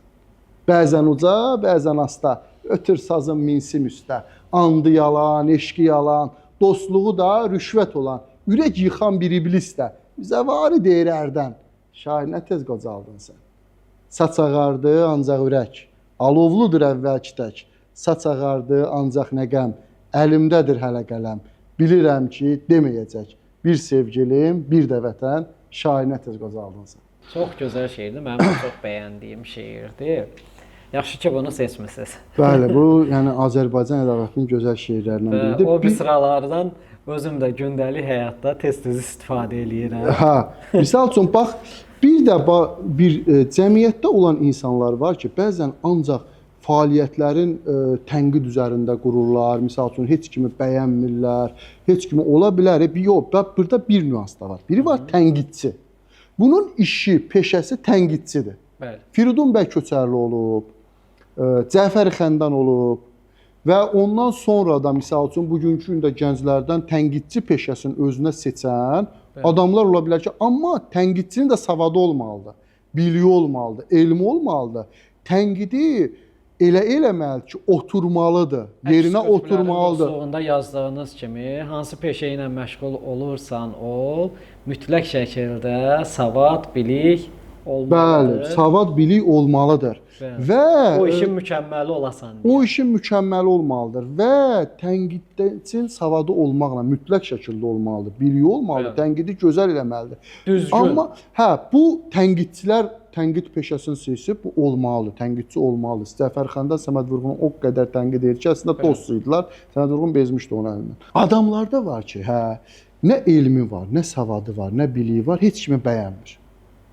[SPEAKER 1] Bəzən uca, bəzən asta, ötür sazın minsim üstə. Andı yalan, eşqi yalan, dostluğu da rüşvət olan, ürək yıxan bir iblis də, bizə vari deyir ərdən. Şairinə tez qocaldın sən. Saç ağardı, ancaq ürək, alovludur əvvəlki tək. Saç ağardı, ancaq nə qəm, əlimdədir hələ qələm. Bilirəm ki, deməyəcək. bir sevgilim, bir də vətən, şairinə tez qazaldın sən.
[SPEAKER 2] Çox gözəl şeirdir. Mənim də çox bəyəndiyim şeirdir. Yaxşı ki bunu seçmisiniz.
[SPEAKER 1] Bəli, bu yəni Azərbaycan ədəbiyyatının gözəl şeirlərindən biridir.
[SPEAKER 2] O misralardan özüm də gündəlik həyatda tez-tez istifadə eləyirəm.
[SPEAKER 1] Hə, misal üçün bax, bir də cəmiyyətdə olan insanlar var ki, bəzən ancaq fəaliyyətlərin tənqid üzərində qururlar. Misal üçün heç kimi bəyənmirlər, heç kimi ola bilər. Yox, burada bir nüans da var. Biri var tənqidçi. Bunun işi, peşəsi tənqidçidir.
[SPEAKER 2] Bəli.
[SPEAKER 1] Firidun bəy Köçərli olub, Cəfəri Xəndan olub və ondan sonra da misal üçün bugünkü gündə gənclərdən tənqidçi peşəsini özünə seçən adamlar ola bilər ki, amma tənqidçinin də savadı olmalıdır, biliyi olmalıdır, elmi olmalıdır. Tənqidi elə eləməlidir ki, oturmalıdır, yerinə oturmalıdır.
[SPEAKER 2] Dostluğunda yazdığınız kimi, hansı peşə ilə məşğul olursan ol, mütləq şəkildə savad, bilik olmalıdır.
[SPEAKER 1] Bəli, savad, bilik olmalıdır. Və
[SPEAKER 2] o işin mükəmməli olasan.
[SPEAKER 1] O işin mükəmməli olmalıdır və tənqidçinin savadı olmaqla mütləq şəkildə olmalıdır, biliyi olmalıdır, tənqidi gözəl eləməlidir.
[SPEAKER 2] Düzgün.
[SPEAKER 1] Amma bu tənqidçilər tənqid peşəsini seçib, bu olmalıdır, tənqidçi olmalıdır. Cəfər Xəndan Səməd Vurğunu o qədər tənqid edir ki, əslində dost idilər. Səməd Vurğun bezmişdi onun əlindən. Adamlarda var ki, nə elmi var, nə savadı var, nə biliyi var, heç kimi bəyənmir.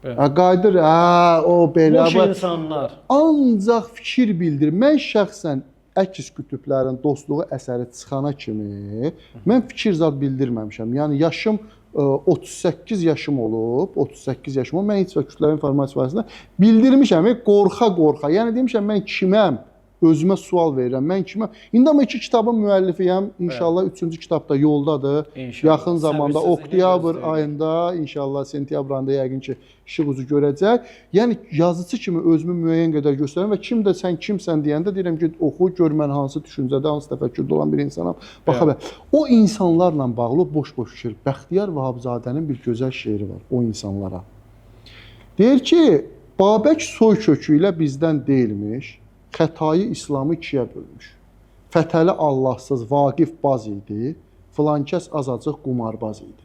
[SPEAKER 1] Qayıdır, o belə.
[SPEAKER 2] Boş insanlar.
[SPEAKER 1] Ancaq fikir bildirir. Mən şəxsən əks qütblərin dostluğu əsəri çıxana kimi mən fikir zad bildirməmişəm. Yəni yaşım 38 yaşım olub, 38 yaşım olub. Mən heç vaxt kütləvi informasiya vasitəsilə bildirmişəm, qorxa-qorxa. Yəni demişəm mən kiməm? Özümə sual verirəm. Mən kiməm? İndi amma 2 kitabın müəllifiyəm. İnşallah 3-cü kitab da yoldadır. Yaxın zamanda oktyabr ayında, inşallah sentyabr ayında yəqin ki işıq üzü görəcək. Yəni yazıçı kimi özümü müəyyən qədər göstərirəm və kim də sən kimsən deyəndə deyirəm ki, oxu, gör mən hansı düşüncədə, hansı təfəkkürdə olan bir insanam. Baxa bilər. O insanlarla bağlı boş-boş fikir. Bəxtiyar Vahabzadənin bir gözəl şeiri var o insanlara. Deyir ki, Babək soy kökü ilə bizdən deyilmiş. Xətayı İslamı ikiyə bölmüş. Fətəli Allahsız Vaqif baz idi, filankəs azacıq qumarbaz idi.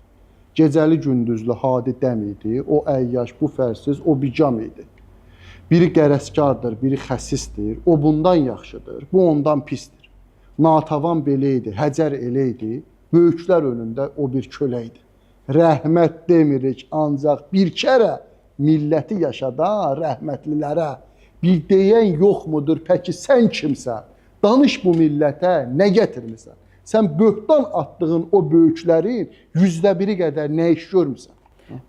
[SPEAKER 1] Gecəli gündüzlü hadi dəm idi, o əyyaş, bu fərsiz, o bicam idi. Biri qərəzkardır, biri xəsisdir, o bundan yaxşıdır, bu ondan pisdir. Natavan belə idi, Həcər elə idi, böyüklər önündə o bir kölə idi. Rəhmət demirik ancaq bir kərə, milləti yaşadan rəhmətlilərə. Bir deyən yoxmudur, pəki sən kimsən? Danış bu millətə, nə gətirmisən? Sən böhtan atdığın o böyüklərin 100%-i qədər nə iş görmüsən?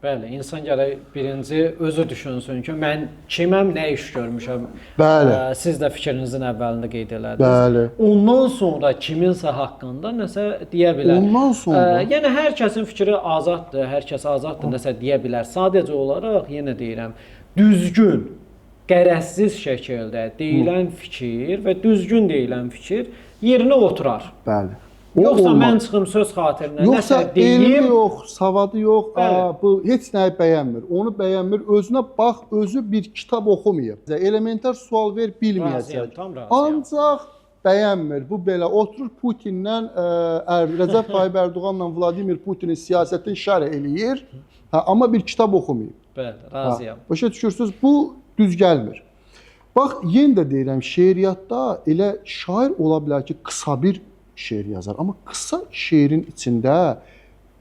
[SPEAKER 2] Bəli, insan gərək birinci özü düşünsün ki, mən kiməm, nə iş görmüşəm?
[SPEAKER 1] Bəli.
[SPEAKER 2] Siz də fikrinizin əvvəlində qeyd elədiniz.
[SPEAKER 1] Bəli.
[SPEAKER 2] Ondan sonra kiminsə haqqında nəsə deyə bilər.
[SPEAKER 1] Ondan sonra?
[SPEAKER 2] Yəni, hər kəsin fikri azaddır, hər kəs azaddır, nəsə deyə bilər. Sadəcə olaraq, yenə deyirəm, düzgün, qərəzsiz şəkildə deyilən fikir və düzgün deyilən fikir yerinə oturar.
[SPEAKER 1] Bəli.
[SPEAKER 2] Yoxsa mən çıxım söz xatirinə nəsə deyim.
[SPEAKER 1] Elmi yox, savadı yox, bu heç nəyi bəyənmir. Onu bəyənmir, özünə bax, özü bir kitab oxumayıb. Elementar sual ver, bilməyəcək. Ancaq bəyənmir. Bu belə oturur Putinlə, Rəcəb Tayyip Ərdoğanla Vladimir Putinin siyasətini şərh eləyir, amma bir kitab oxumayıb.
[SPEAKER 2] Bəli, razıyam.
[SPEAKER 1] Başa düşürsünüz, bu düz gəlmir. Bax, yenə də deyirəm, şeiriyyatda elə şair ola bilər ki, qısa bir şeir yazar. Amma qısa şeirin içində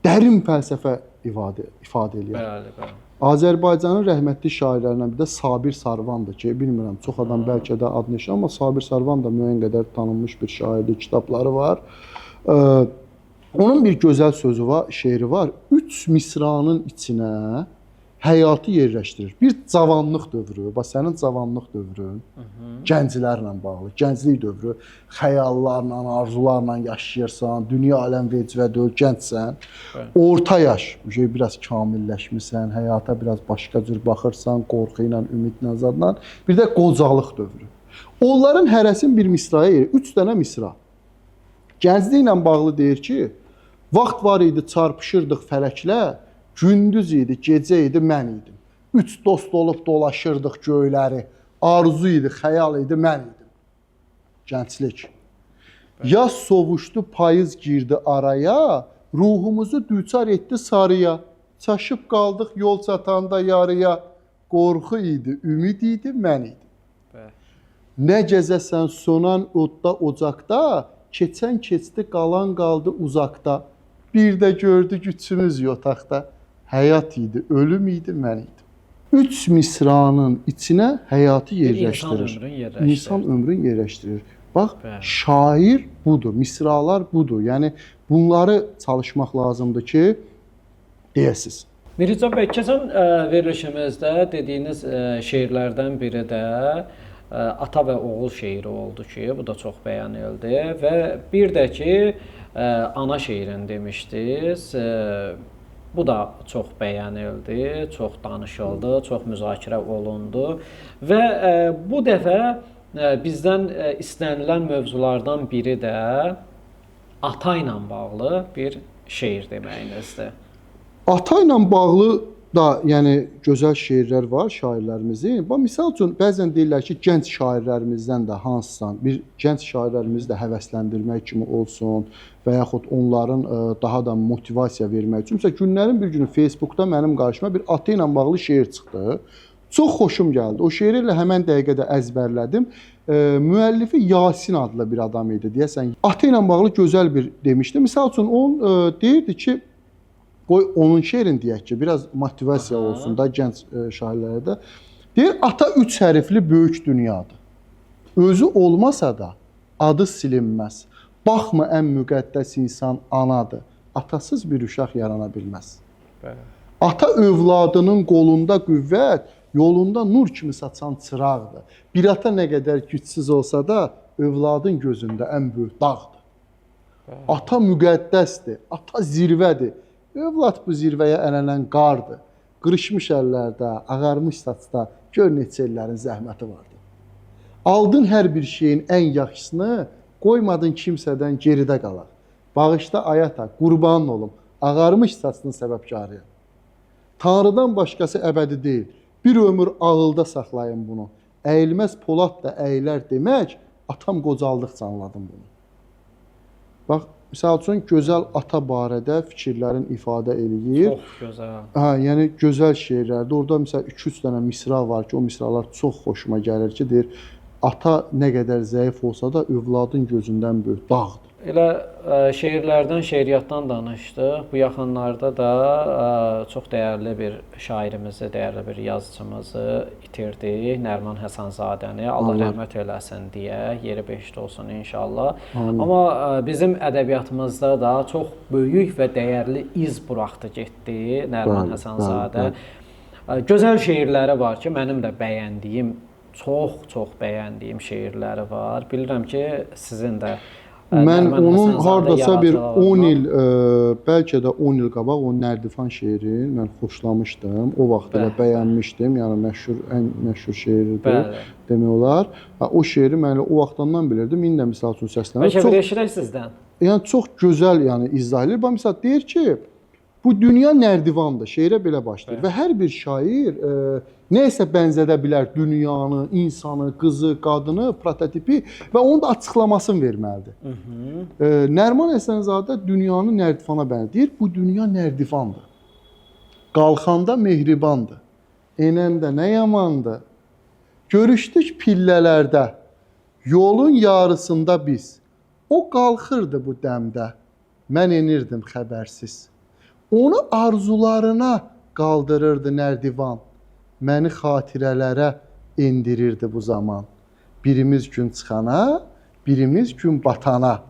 [SPEAKER 1] dərin fəlsəfə ifadə edir.
[SPEAKER 2] Bəli.
[SPEAKER 1] Azərbaycanın rəhmətli şairlərindən bir də Sabir Sarvandır ki, bilmirəm, çox adam bəlkə də adını eşidir, amma Sabir Sarvan da müəyyən qədər tanınmış bir şairdir, kitabları var. Onun bir gözəl sözü var, şeiri var. 3 misranın içinə həyatı yerləşdirir. Bir cavanlıq dövrü, bax sənin cavanlıq dövrün, gənclərlə bağlı, gənclik dövrü, xəyallarla, arzularla yaşayırsan, dünya aləm vecvə deyil, gəncsən. Orta yaş, biraz kamilləşmirsən, həyata biraz başqa cür baxırsan, qorxu ilə, ümidlə, zadla. Bir də qocalıq dövrü. Onların hərəsin bir misraya yeri, 3 dənə misra. Gəncliklə bağlı deyir ki, vaxt var idi, çarpışırdıq fələklə, gündüz idi, gecə idi, mən idim. 3 dost olub dolaşırdıq göyləri. Arzu idi, xəyal idi, mən idim. Gənclik. Yaz sovuşdu, payız girdi araya, ruhumuzu düçar etdi sarıya. Çaşıb qaldıq yol çatanda yarıya. Qorxu idi, ümid idi, mən idim. Nə gəzəsən sonan odda ocaqda, keçən keçdi, qalan qaldı uzaqda. Bir də gördü güçümüz yotaqda. Həyat idi, ölüm idi, mən idim. 3 misranın içinə həyatı yerləşdirir. İnsan ömrünü yerləşdirir. Bax, şair budur, misralar budur. Yəni, bunları çalışmaq lazımdır ki, deyəsiz.
[SPEAKER 2] Mirza bəy, keçən verilişimizdə dediyiniz şeirlərdən biri də ata və oğul şeiri oldu ki, bu da çox bəyənildi və bir də ki, ana şeirini demişdiniz. Bu da çox bəyənildi, çox danışıldı, çox müzakirə olundu və bu dəfə bizdən istənilən mövzulardan biri də ata ilə bağlı bir şeir deməyinizdir.
[SPEAKER 1] Ata ilə bağlı da, yəni gözəl şeirlər var şairlərimizin. Bax, misal üçün bəzən deyirlər ki, gənc şairlərimizdən də hansısa bir gənc şairlərimizi də həvəsləndirmək kimi olsun və yaxud onların daha da motivasiya vermək üçün. Məsələn, günlərin bir günü Facebookda mənim qarşıma bir ata ilə bağlı şeir çıxdı. Çox xoşum gəldi. O şeiri ilə həmən dəqiqədə əzbərlədim. Müəllifi Yasin adlı bir adam idi. Deyəsən, ata ilə bağlı gözəl bir demişdi. Misal üçün deyirdi ki, qoy onun şeirini deyək ki, biraz motivasiya olsun da gənc şairlərə də. Deyir, ata 3 hərfli böyük dünyadır. Özü olmasa da adı silinməz. Baxma, ən müqəddəs insan anadır. Atasız bir uşaq yarana bilməz. Ata övladının qolunda qüvvət, yolunda nur kimi saçan çıraqdır. Bir ata nə qədər gücsüz olsa da, övladın gözündə ən böyük dağdır. Ata müqəddəsdir, ata zirvədir. Övlad bu zirvəyə ələnən qardır. Qırışmış əllərdə, ağarmış saçda gör neçə illərin zəhməti vardır. Aldın hər bir şeyin ən yaxşısını, qoymadın kimsədən geridə qalaq. Bağışda ayata, qurban olum, ağarmış saçının səbəbkarıyam. Tanrıdan başqası əbədi deyil. Bir ömür ağılda saxlayın bunu. Əyilməz polad da əyilər demək, atam qocaldıqca anladım bunu. Bax, misal üçün, gözəl ata barədə fikirlərin ifadə eləyir.
[SPEAKER 2] Çox gözəl.
[SPEAKER 1] Yəni, gözəl şeirlərdir. Orada məsələn 2-3 dənə misra var ki, o misralar çox xoşuma gəlir ki, deyir, ata nə qədər zəif olsa da övladın gözündən böyük dağdır.
[SPEAKER 2] Elə şeirlərdən, şeiriyyatdan danışdıq. Bu yaxınlarda da çox dəyərli bir şairimizi, dəyərli bir yazıcımızı itirdik. Nəriman Həsənzadəni. Allah rəhmət eləsin deyə, yeri behişt olsun inşallah. Amma bizim ədəbiyyatımızda da çox böyük və dəyərli iz buraxdı getdi Nəriman Həsənzadə. Gözəl şeirləri var ki, mənim də bəyəndiyim, çox bəyəndiyim şeirləri var. Bilirəm ki, sizin də
[SPEAKER 1] mən onun hardasa bir 10 il, bəlkə də 10 il qabaq o Nərdifan şeirini mən xoşlamışdım. O vaxt elə bəyənmişdim. Yəni ən məşhur şeiridir demək olar. O şeiri mən o vaxtdan bilirdim. İndi də misal üçün səslənir.
[SPEAKER 2] Bəlkə bir eşidək sizdən.
[SPEAKER 1] Yəni çox gözəl izah edir. Bax misal deyir ki, bu dünya nərdivandır. Şeirə belə başlayır və hər bir şair nəyəsə bənzədə bilər dünyanı, insanı, qızı, qadını, prototipi və onun da açıqlamasını verməlidir. Nəriman Həsənzadə dünyanı nərdivana bənzəyir. Bu dünya nərdivandır. Qalxanda mehribandır. Enəndə nə yamandır. Görüşdük pillələrdə, yolun yarısında biz. O qalxırdı bu dəmdə, mən enirdim xəbərsiz. Onu arzularına qaldırırdı nərdivan. Məni xatirələrə endirirdi bu zaman. Birimiz gün çıxana, birimiz gün batana.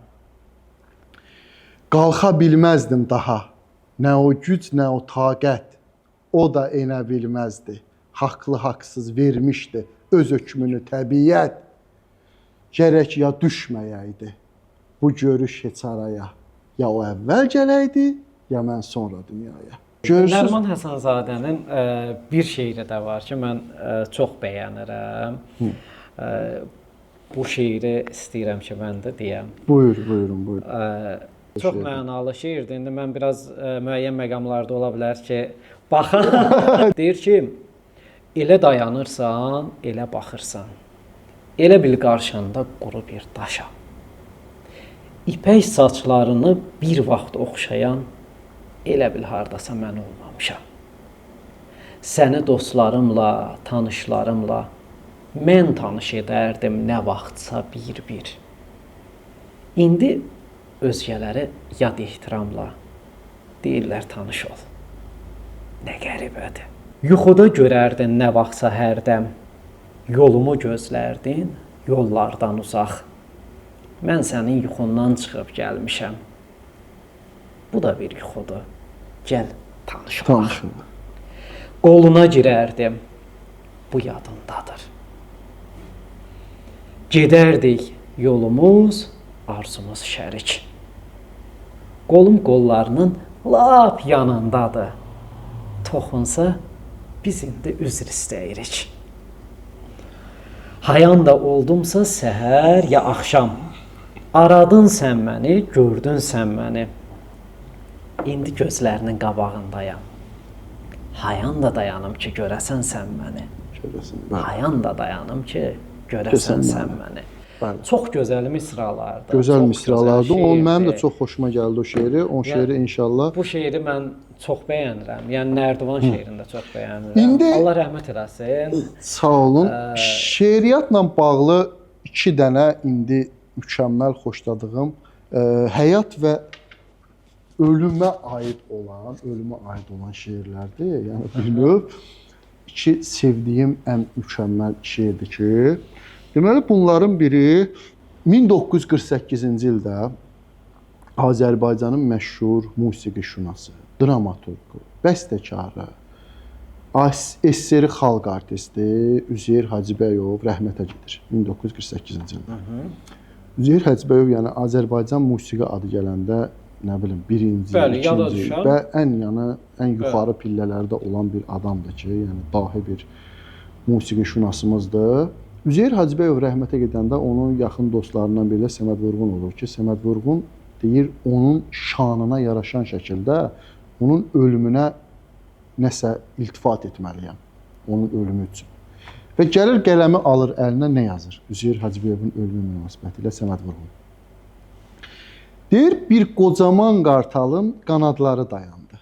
[SPEAKER 1] Qalxa bilməzdim daha. Nə o güc, nə o taqət. O da enə bilməzdi. Haqlı, haqsız vermişdi öz hökmünü təbiət. Gərək ya düşməyəydi bu görüş heç araya. Ya o əvvəl gələydi, ya mən sonra dünyaya.
[SPEAKER 2] Nəriman Həsənzadənin bir şeiri də var ki, mən çox bəyənirəm. Bu şeiri istəyirəm ki, mən də deyəm.
[SPEAKER 1] Buyurun.
[SPEAKER 2] Çox mənalı şeirdir. İndi mən biraz müəyyən məqamlarda ola bilər ki, baxın. Deyir ki, elə dayanırsan, elə baxırsan. Elə bil qarşında quru bir daşa. İpək saçlarını bir vaxt oxşayan elə bil hardasa mən olmamışam. Səni dostlarımla, tanışlarımla mən tanış edərdim nə vaxtsa bir-bir. İndi özgələri yad ehtiramla deyirlər tanış ol. Nə qəribədir. Yuxuda görərdin nə vaxtsa hərdəm, yolumu gözlərdin yollardan uzaq. Mən sənin yuxundan çıxıb gəlmişəm. Bu da bir yuxudur. Gəl tanış olaq. Qoluna girərdim. Bu yadındadır. Gedərdik yolumuz, arzumuz şərik. Qolum qollarının lap yanındadır. Toxunsa biz indi üzr istəyirik. Hayan da oldumsa səhər ya axşam. Aradın sən məni, gördün sən məni. İndi gözlərinin qabağındayam. Hayan da dayanım ki, görəsən sən məni. Hayan da dayanım ki, görəsən sən məni. Çox gözəl misralardır.
[SPEAKER 1] Gözəl misralardır. Mənim də çox xoşuma gəldi o şeiri. O şeiri inşallah.
[SPEAKER 2] Bu şeiri mən çox bəyənirəm. Yəni Nərdivan şeirini də çox bəyənirəm. Allah rəhmət eləsin.
[SPEAKER 1] Sağ olun. Şeiriyyatla bağlı 2 dənə indi mükəmməl xoşladığım həyat və ölümə aid olan şeirlərdir. Yəni bir növ 2 sevdiyim ən mükəmməl şeirdir ki, deməli bunların biri 1948-ci ildə Azərbaycanın məşhur musiqişünası, dramaturqu, bəstəkarı, SSR xalq artisti Üzeyir Hacıbəyov rəhmətə gedir 1948-ci ildə. Üzeyir Hacıbəyov yəni Azərbaycan musiqi adı gələndə nə bilim birinci, ikinci və ən yuxarı pillələrdə olan bir adamdır ki, yəni dahi bir musiqişünasımızdır. Üzeyir Hacıbəyov rəhmətə gedəndə onun yaxın dostlarından biri Səməd Vurğun olur ki, Səməd Vurğun deyir onun şanına yaraşan şəkildə onun ölümünə nəsə iltifat etməliyəm, onun ölümü üçün. Və gəlir qələmi alır əlinə nə yazır? Üzeyir Hacıbəyovun ölümü münasibətilə Səməd Vurğun. Deyir, bir qocaman qartalın qanadları dayandı.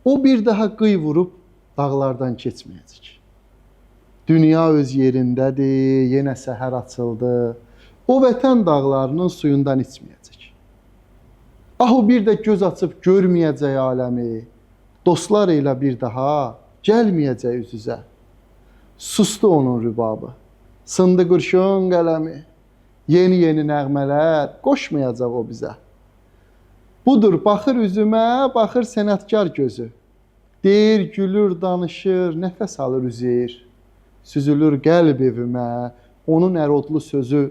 [SPEAKER 1] O bir daha qıy vurub dağlardan keçməyəcək. Dünya öz yerindədir, yenə səhər açıldı. O vətən dağlarının suyundan içməyəcək. Ah, o bir də göz açıb görməyəcək aləmi. Dostlar ilə bir daha gəlməyəcək üz-üzə. Sustu onun rübabı. Sındı qurşun qələmi. Yeni nəğmələr qoşmayacaq o bizə. Budur, baxır üzümə, baxır sənətkar gözü. Deyir, gülür, danışır, nəfəs alır Üzeyir. Süzülür qəlb evimə, onun ərodlu sözü,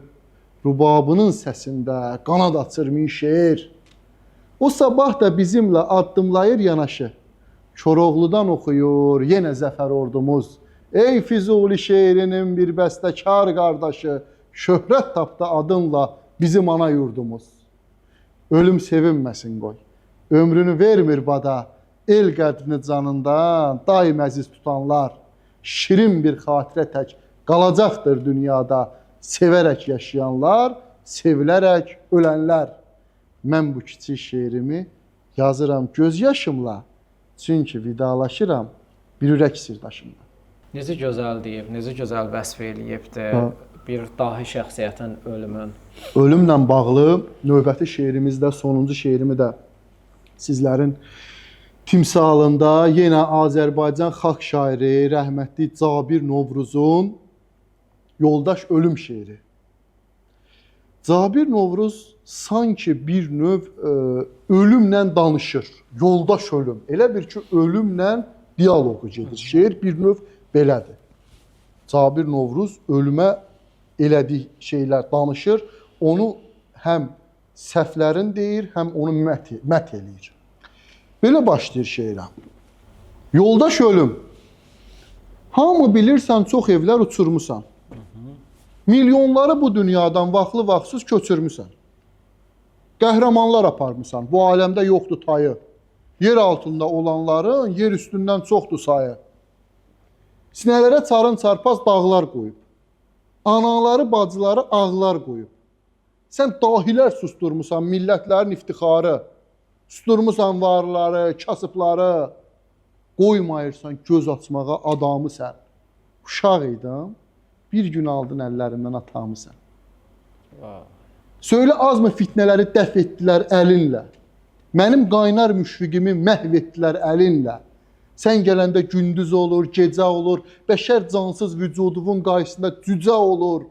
[SPEAKER 1] rubabının səsində qanad açır min şeir. O sabah da bizimlə addımlayır yanaşı. Koroğludan oxuyur yenə zəfər ordumuz. Ey Füzuli şeirinin bir bəstəkar qardaşı, şöhrət tapdı adınla bizim ana yurdumuz. Ölüm sevinməsin qoy, ömrünü vermir bada, el qədrini canından daim əziz tutanlar. Şirin bir xatirə tək qalacaqdır dünyada, sevərək yaşayanlar, sevilərək ölənlər. Mən bu kiçik şeirimi yazıram göz yaşımla, çünki vidalaşıram bir ürək sirdaşımla.
[SPEAKER 2] Necə gözəl deyib, necə gözəl vəsf eləyibdir bir dahi şəxsiyyətin ölümün.
[SPEAKER 1] Ölümlə bağlı növbəti şeirimizdə, sonuncu şeirimi də sizlərin timsalında yenə Azərbaycan xalq şairi rəhmətli Cabir Novruzun Yoldaş ölüm şeiri. Cabir Novruz sanki bir növ ölümlə danışır. Yoldaş ölüm. Elə bir ki, ölümlə diyaloqu gedir. Şeir bir növ belədir. Cabir Novruz ölümə elədiyi şeylər danışır. Onu həm səhvlərin deyir, həm onu mət eləyir. Belə başlayır şeirə. Yoldaş ölüm. Hamı bilirsən, çox evlər uçurmusan. Milyonları bu dünyadan vaxtlı-vaxtsız köçürmüsən. Qəhrəmanlar aparmısan. Bu aləmdə yoxdur tayı. Yer altında olanların yer üstündən çoxdur sayı. Sinələrə çarın çarpaz dağlar qoyub. Anaları, bacıları ağlar qoyub. Sən dahilər susturmusan millətlərin iftixarı. Susturmusan varları, kasıbları, qoymayırsan göz açmağa adamı sən. Uşaq idim, bir gün aldın əllərimdən atamı sən. Söylə azmı fitnələri dəf etdilər əlinlə. Mənim qaynar müşfiqimi məhv etdilər əlinlə. Sən gələndə gündüz olur, gecə olur, bəşər cansız vücudunun qarşısında cücə olur.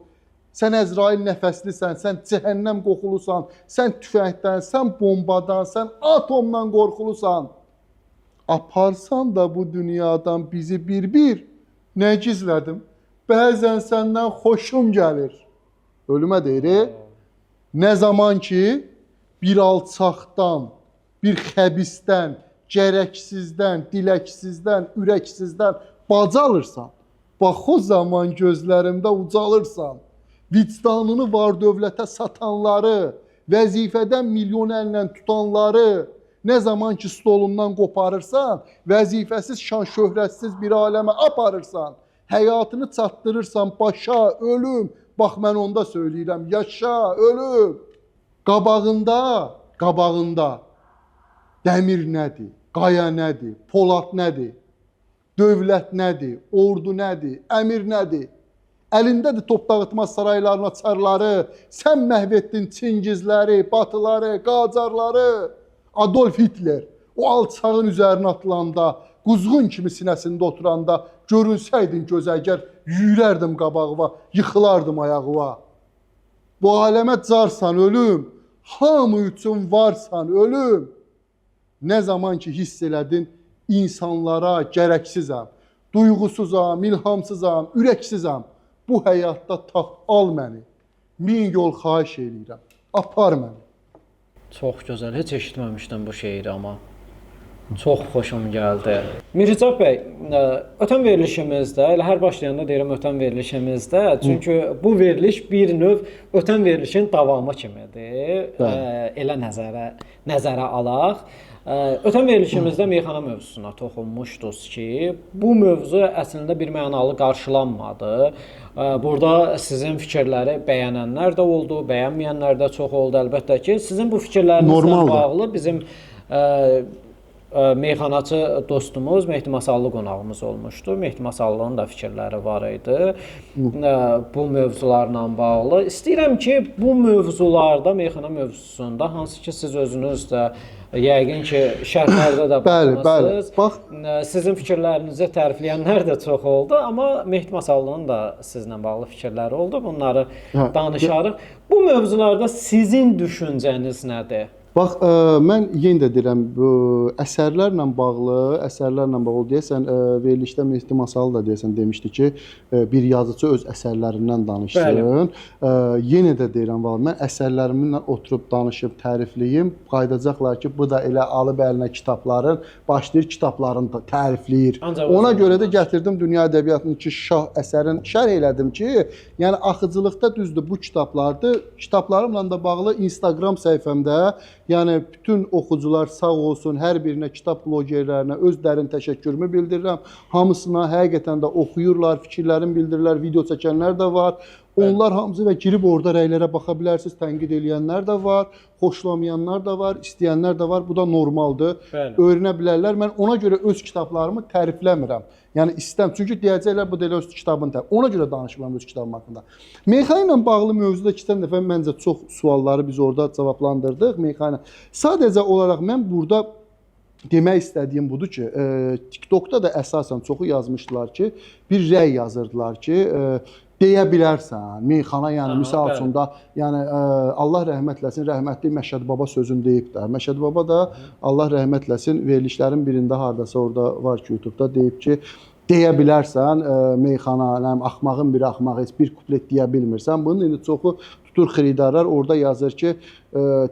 [SPEAKER 1] Sən Əzrail nəfəslisən, sən cəhənnəm qoxulusan, sən tüfəngdən, sən bombadan, sən atomdan qorxulusan. Aparsan da bu dünyadan bizi bir-bir, nə gizlədim? Bəzən səndən xoşum gəlir. Ölümə deyir, nə zaman ki, bir alçaqdan, bir xəbisdən, gərəksizdən, diləksizdən, ürəksizdən bac alırsan, bax o zaman gözlərimdə ucalırsan. Vicdanını var dövlətə satanları, vəzifədən milyon əllə tutanları, nə zaman ki stolundan qoparırsan, vəzifəsiz, şan şöhrətsiz bir aləmə aparırsan, həyatını çatdırırsan başa, ölüm, bax mən onda söyləyirəm, yaşa, ölüm. Qabağında dəmir nədir, qaya nədir, polad nədir, dövlət nədir, ordu nədir, əmir nədir? Əlindədir top dağıtmaz saraylarına çarları, sən məhv etdin Çingizləri, Batıları, Qacarları. Adolf Hitler o alçağın üzərinə atılanda, quzğun kimi sinəsində oturanda görünsəydin gözəgər, yürərdim qabağıma, yıxılardım ayağıma. Bu aləmə carsan ölüm, hamı üçün varsan ölüm. Nə zaman ki hiss elədin insanlara gərəksizəm, duyğusuzam, ilhamsızam, ürəksizəm. Bu həyatda tap al məni, min yol xahiş edirəm, apar məni.
[SPEAKER 2] Çox gözəl, heç eşitməmişdim bu şeiri amma. Çox xoşum gəldi. Mircab bəy, ötən verilişimizdə, elə hər başlayanda deyirəm ötən verilişimizdə, çünki bu veriliş bir növ ötən verilişin davamı kimidir. Elə nəzərə alaq. Ötən verilişimizdə meyxana mövzusuna toxunmuşdunuz ki, bu mövzu əslində bir mənalı qarşılanmadı. Burada sizin fikirləri bəyənənlər də oldu, bəyənməyənlər də çox oldu əlbəttə ki. Sizin bu fikirlərinizlə bağlı bizim meyxanaçı dostumuz Mehdi Masallı qonağımız olmuşdu. Mehdi Masallının da fikirləri var idi bu mövzularla bağlı. İstəyirəm ki, bu mövzularda, meyxana mövzusunda, hansı ki siz özünüz də yəqin ki, şərhlərdə də baxmısınız. Bax, sizin fikirlərinizi tərifləyənlər də çox oldu, amma Mehdi Masallının da sizlə bağlı fikirləri oldu. Bunları danışarıq. Bu mövzularda sizin düşüncəniz nədir?
[SPEAKER 1] Bax, mən yenə də deyirəm, bu əsərlərlə bağlı deyəsən, verilişdə Mehdi Masallı da deyəsən demişdi ki, bir yazıcı öz əsərlərindən danışsın. Yenə də deyirəm, mən əsərlərimlə oturub danışıb, tərifləyim. Qaydacaqlar ki, bu da elə alıb əlinə kitabların, başlayır kitablarını da tərifləyir. Ona görə də gətirdim dünya ədəbiyyatının ki, şah əsərin şərh elədim ki, yəni axıcılıqda düzdür bu kitablardır. Kitablarımla da bağlı Instagram səhifəmdə, yəni bütün oxucular sağ olsun, hər birinə kitab blogerlərinə öz dərin təşəkkürümü bildirirəm. Hamısına həqiqətən də oxuyurlar, fikirlərini bildirirlər, video çəkənlər də var. Onlar hamısı və girib orada rəylərə baxa bilərsiniz, tənqid edənlər də var, xoşlamayanlar da var, istəyənlər də var. Bu da normaldır. Öyrənə bilərlər. Mən ona görə öz kitablarımı tərifləmirəm. Yəni istəm, çünki deyəcəklər bu da elə öz kitabını tərif. Ona görə danışmıram öz kitabım haqqında. Meyxana ilə bağlı mövzuda keçən dəfə məncə çox sualları biz orada cavablandırdıq meyxana. Sadəcə olaraq mən burada demək istədiyim budur ki, TikTokda da əsasən çoxu yazmışdılar ki, bir rəy yazırdılar ki, deyə bilərsən, meyxana, yəni misal üçün da, yəni Allah rəhmət eləsin, rəhmətli Məşəd Baba sözünü deyib də. Məşəd Baba da Allah rəhmət eləsin, verilişlərin birində hardasa orada var ki, YouTube'da deyib ki, deyə bilərsən, meyxana, axmağın biri axmaq, heç bir kuplet deyə bilmirsən. Bunun indi çoxu tutur xiridarlar orada yazır ki,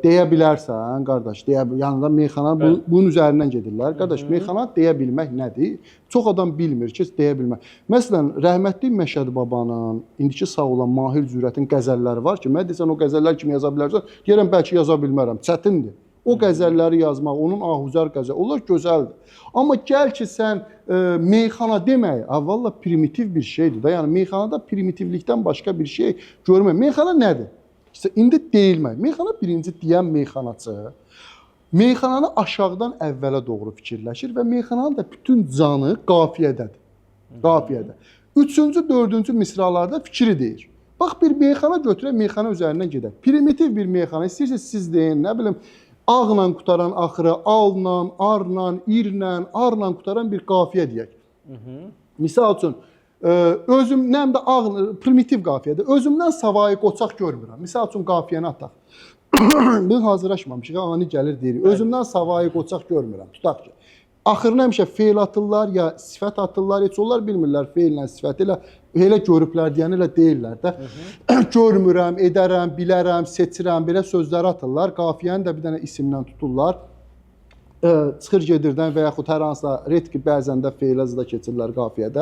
[SPEAKER 1] deyə bilərsən, qardaş, yanında meyxana bunun üzərindən gedirlər. Qardaş, meyxana deyə bilmək nədir? Çox adam bilmir ki, deyə bilmək. Məsələn, rəhmətli Məşəd Babanın, indiki sağ olan Mahir Zürətin qəzəlləri var ki, mən desən o qəzəllər kimi yaza bilərsən, deyirəm, bəlkə yaza bilmərəm, çətindir. O qəzəlləri yazmaq, onun ahuzar qəzəl, onlar gözəldir. Amma gəl ki, sən meyxana demək, valla primitiv bir şeydir da. Yəni, meyxanada primitivlikdən başqa bir şey görmək. Meyxana nədir? İşte, indi deyilmək. Meyxana birinci deyən meyxanaçı meyxananı aşağıdan əvvələ doğru fikirləşir və meyxananın da bütün canı qafiyədədir. Qafiyədə. Üçüncü, dördüncü misralarda fikri deyir. Bax, bir meyxana götürək, meyxana üzərindən gedək. Primitiv bir meyxana, istəyirsiniz siz deyin, nə bilim, ağla qutaran axırı, alla, arla, irlə, arla qutaran bir qafiyə deyək. Misal üçün, özümdən də primitiv qafiyədir. Özümdən savayı qoçaq görmürəm. Misal üçün, qafiyəni ataq. Biz hazırlaşmamışıq, ani gəlir deyirik. Özümdən savayı qoçaq görmürəm. Tutaq ki, axırına həmişə feil atırlar, ya sifət atırlar, heç onlar bilmirlər feillə, sifəti elə görüblər deyən elə deyirlər də. Görmürəm, edərəm, bilərəm, seçirəm, belə sözləri atırlar. Qafiyəni də bir dənə isimlə tuturlar. Çıxır gedirdən və yaxud hər hansısa retki bəzən də feiləzdə keçirlər qafiyədə.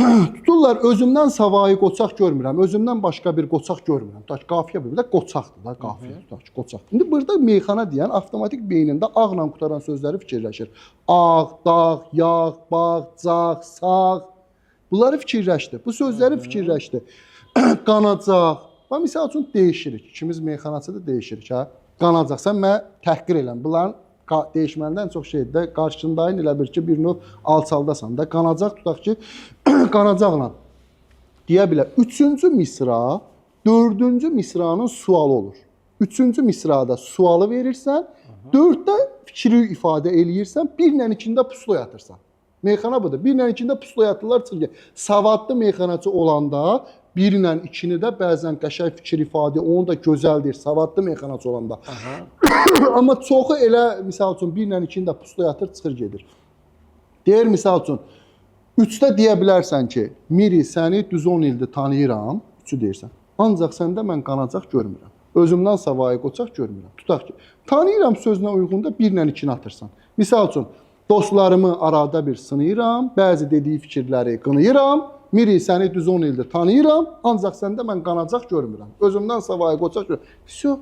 [SPEAKER 1] Tuturlar, özümdən savayı qoçaq görmürəm, özümdən başqa bir qoçaq görmürəm. Tutaq ki, qafiyə bir də qoçaqdır da, qafiyə tutaq ki, qoçaq. İndi burada meyxana deyən avtomatik beynində ağla qutaran sözləri fikirləşir. Ağ, dağ, yağ, bağ, cağ, sağ. Bunları fikirləşdi, bu sözləri fikirləşdi. Qanacaq. Misal üçün dəyişirik, ikimiz meyxanaçıda dəyişirik. Qanacaq, sən mənə təhqir eləm. Bunların dəyişməndən çox şeydir də, qarşındayın elə bir ki, bir növ alçaldasan da. Qanacaq, tutaq ki, qanacaqla deyə bilər. Üçüncü misra, dördüncü misranın sualı olur. Üçüncü misrada sualı verirsən, dörddə fikri ifadə eləyirsən, birlə ikində pusula yatırsan. Meyxana budur. Birlə ikində pusula yatırlar, çıxır ki, savadlı meyxanaçı olanda birlə ikini də bəzən qəşəng fikir ifadə, onu da gözəldir, savadlı meyxanaçı olanda. Amma çoxu elə, misal üçün, birlə ikini də pusula yatır, çıxır gedir. Deyir, misal üçün, üçdə deyə bilərsən ki, Miri, səni düz 10 ildir tanıyıram, üçü deyirsən. Ancaq səndə mən qanacaq görmürəm. Özümdən savayı qoçaq görmürəm. Tutaq ki, tanıyıram sözünə uyğunda birlə ikini atırsan. Misal üçün, dostlarımı arada bir sınayıram, bəzi dediyi fikirləri qınayıram, Miri, səni düz 10 ildir tanıyıram, ancaq səndə mən qanacaq görmürəm. Özümdən savayı qoçaq görmürəm. Всё,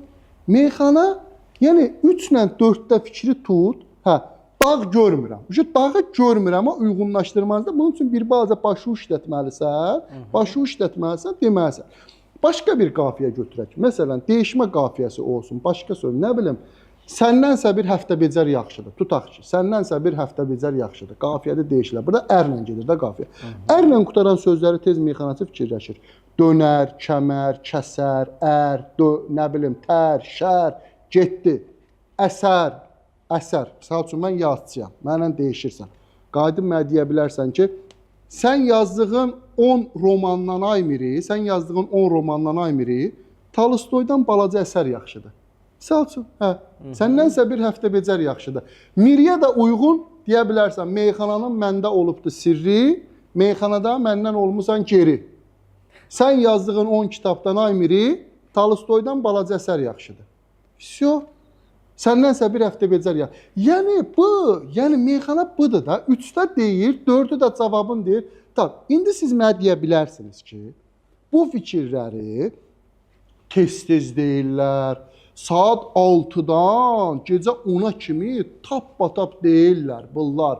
[SPEAKER 1] meyxana, yəni 3 ilə 4də fikri tut, dağ görmürəm. Dağı görmürəm, amma uyğunlaşdırmanızda bunun üçün bir balaca başı işlətməlisən, deməlisən. Başqa bir qafiyə götürək. Məsələn, dəyişmə qafiyəsi olsun, başqa söz, nə bilim, səndənsə bir həftə becər yaxşıdır. Tutaq ki, səndənsə bir həftə becər yaxşıdır. Qafiyədə deyişlər. Burada ərlə gedir də qafiyə. Ərlə qutaran sözləri tez meyxanaçı fikirləşir. Dönər, kəmər, kəsər, nə bilim, tər, şər, getdi, əsər. Misal üçün, mən yazçıyam, mənlə deyişirsən. Qayıdıb mənə deyə bilərsən ki, sən yazdığın 10 romandan aymiri, Tolstoydan balaca əsər yaxşıdır. Misal üçün, səndənsə bir həftə becər yaxşıdır. Miriyə də uyğun deyə bilərsən, meyxananın məndə olubdur sirri, meyxanada məndən olmusan geri. Sən yazdığın 10 kitabdan aymiri, Tolstoydan balaca əsər yaxşıdır. Всё. Səndənsə bir həftə becər yaxşıdır. Yəni meyxana budur da, 3də deyir, 4-ü də cavabın deyir. İndi siz mənə deyə bilərsiniz ki, bu fikirləri tez-tez deyirlər, saat 6-dan gecə 10-a kimi tap-batap deyirlər bunlar.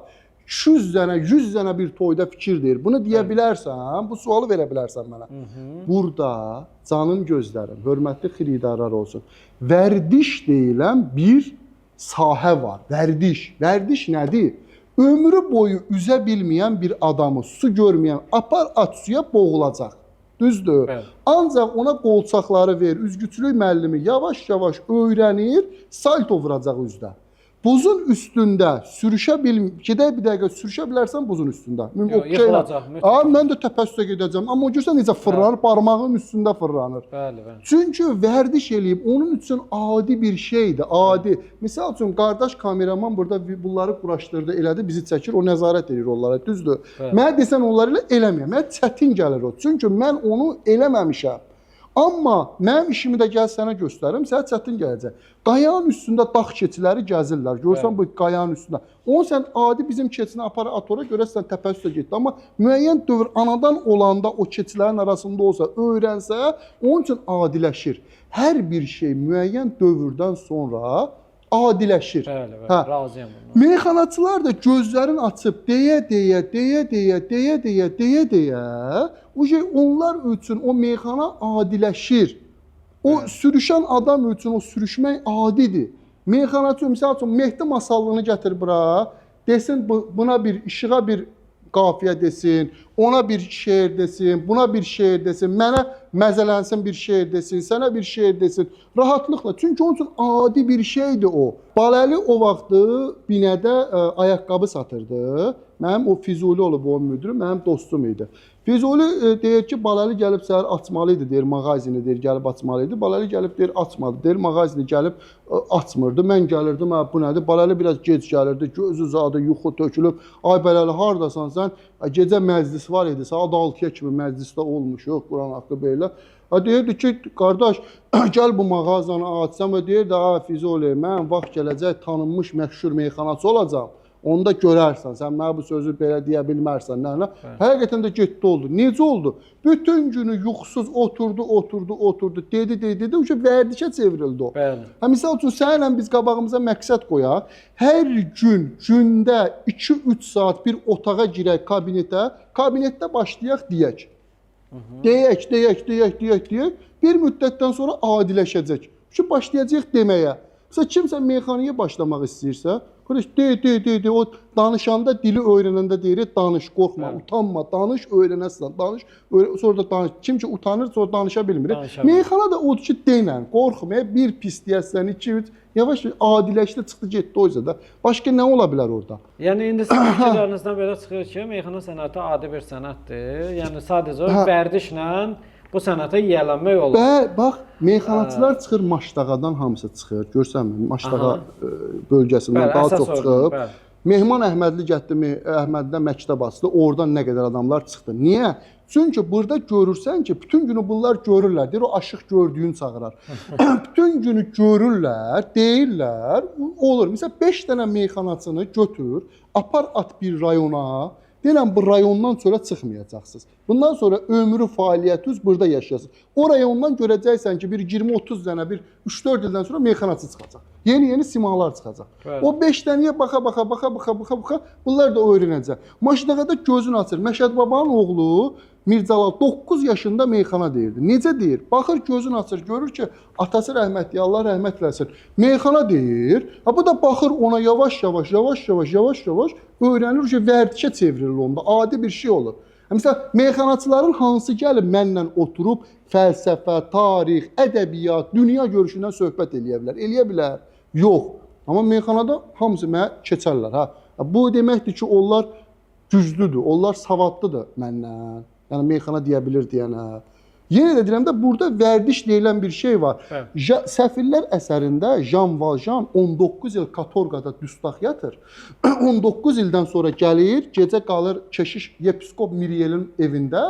[SPEAKER 1] 200 dənə, 100 dənə bir toyda fikir deyir. Bunu deyə bilərsən, bu sualı verə bilərsən mənə. Burada canım gözlərim, hörmətli xiridarlar olsun. Vərdiş deyilən bir sahə var. Vərdiş nədir? Ömrü boyu üzə bilməyən bir adamı, su görməyən, apar at suya boğulacaq. Düzdür. Evet. Ancaq ona qolçaqları ver, üzgüçülük müəllimi yavaş-yavaş öyrənir, salto vuracaq üzdə. Buzun üstündə sürüşə gedək bir dəqiqə sürüşə bilərsən buzun üstündə.
[SPEAKER 2] Yıxılacaq.
[SPEAKER 1] Mən də təpə üstə gedəcəm. Amma o görsən necə fırlanır, barmağın üstündə fırlanır.
[SPEAKER 2] Bəli.
[SPEAKER 1] Çünki vərdiş eləyib, onun üçün adi bir şeydir, adi. Misal üçün, qardaş kameraman burada bunları quraşdırdı, elədi, bizi çəkir, o nəzarət edir onlara, düzdür. Mənə desən onları ilə eləməyəm, mənə çətin gəlir o. Çünki mən onu eləməmişəm. Amma mənim işimi də gəl sənə göstərim, sənə çətin gələcək. Qayanın üstündə dağ keçiləri gəzirlər. Görsən bu qayanın üstündə. Onu sən adi bizim keçini apara at ora görəsən təpə üstə getdi. Amma müəyyən dövr anadan olanda o keçilərin arasında olsa, öyrənsə, onun üçün adiləşir. Hər bir şey müəyyən dövrdən sonra adiləşir.
[SPEAKER 2] Bəli, razıyam bundan.
[SPEAKER 1] Meyxanaçılar da gözlərini açıb deyə, onlar üçün o meyxana adiləşir. O sürüşən adam üçün o sürüşmək adidir. Meyxanaçı misal üçün Mehdi Masallını gətir bura, desin buna bir işığa bir qafiyə desin, ona bir şeir desin, buna bir şeir desin, mənə məzələnsin bir şeir desin, sənə bir şeir desin. Rahatlıqla. Çünki onun üçün adi bir şeydir o. Baləli o vaxtı binədə ayaqqabı satırdı. Mənim o Füzuli olub o müdürü, mənim dostum idi. Füzuli deyir ki, Baləli gəlib səhər açmalı idi, deyir, mağazini deyir, gəlib açmalı idi. Baləli gəlib deyir, açmadı. Deyir, mağazini gəlib açmırdı. Mən gəlirdim, bu nədir? Baləli biraz gec gəlirdi, gözü zadı, yuxu tökülüb. Ay Baləli, haradasan sən? Gecə məclis var idi, saat 6-ya kimi məclisdə olmuşuq, Quran haqqı belə. Deyirdi ki, qardaş, gəl bu mağazanı açsam və deyirdi, Füzuli, mən vaxt gələcək tanınmış məşhur meyxanaçı olacam. Onda görərsən, sən mənə bu sözü belə deyə bilmərsən. Həqiqətən də getdi oldu. Necə oldu? Bütün günü yuxusuz oturdu, dedi, o ki, vərdişə çevrildi o. Misal üçün, sənlə biz qabağımıza məqsəd qoyaq, hər gün, gündə 2-3 saat bir otağa girək kabinetdə başlayaq deyək. Deyək, bir müddətdən sonra adiləşəcək. Ki, başlayacaq deməyə. Məsələn, kimsə meyxanaya başlamaq istəyirsə, de, o danışanda, dili öyrənəndə deyir, danış, qorxma, utanma, danış, öyrənəsən, danış, sonra da danış. Kim ki utanır, sonra danışa bilmir. Meyxana da odur ki, denən, qorxmaya, bir pis deyəsən, 2-3, yavaş adiləşdi, çıxdı, getdi o yüzden də. Başqa nə ola bilər orada?
[SPEAKER 2] Yəni, indi sizin fikirlərinizdən belə çıxır ki, meyxana sənəti adi bir sənətdir. Yəni, sadəcə vərdişlə bu sənətə yiyələnmək olur.
[SPEAKER 1] Bax, meyxanaçılar çıxır Maşdağadan hamısı çıxır. Görsənmə, Maşdağa bölgəsindən daha çox çıxıb. Mehman Əhmədli getdi, Əhməddə məktəb açdı. Oradan nə qədər adamlar çıxdı. Niyə? Çünki burada görürsən ki, bütün günü bunlar görürlər. Deyir, o aşıq gördüyünü çağırar. Bütün günü görürlər, deyirlər, olur. Məsələn, 5 dənə meyxanaçını götür, apar at bir rayona. Deyirəm, bu rayondan sonra çıxmayacaqsınız. Bundan sonra ömrü fəaliyyətiniz burada yaşayasınız. O rayondan görəcəksən ki, bir 20-30 dənə, bir 3-4 ildən sonra meyxanaçı çıxacaq. Yeni simalar çıxacaq. O 5 dənəyə baxa, bunlar da öyrənəcək. Maşdağada gözün açır. Məşəd babanın oğlu Mirzəlal 9 yaşında meyxana deyirdi. Necə deyir? Baxır, gözün açır, görür ki, atası rəhmətli, Allah rəhmət eləsin. Meyxana deyir. Bu da baxır ona yavaş öyrənir ki, vərdişə çevrilir onda. Adi bir şey olur. Məsələn, meyxanaçıların hansı gəlib mənlə oturub fəlsəfə, tarix, ədəbiyyat, dünya görüşündən söhbət eləyə bilər? Yox. Amma meyxanada hamısı mənə keçərlər. Bu deməkdir ki, onlar güclüdür, onlar savadlıdır məndən. Yəni, meyxana deyə bilir deyənə. Yenə də deyirəm də, burada vərdiş deyilən bir şey var. Səfirlər əsərində Jean Valjean 19 il katorqada dustaq yatır. 19 ildən sonra gəlir, gecə qalır keşiş yepiskop Miryelin evində.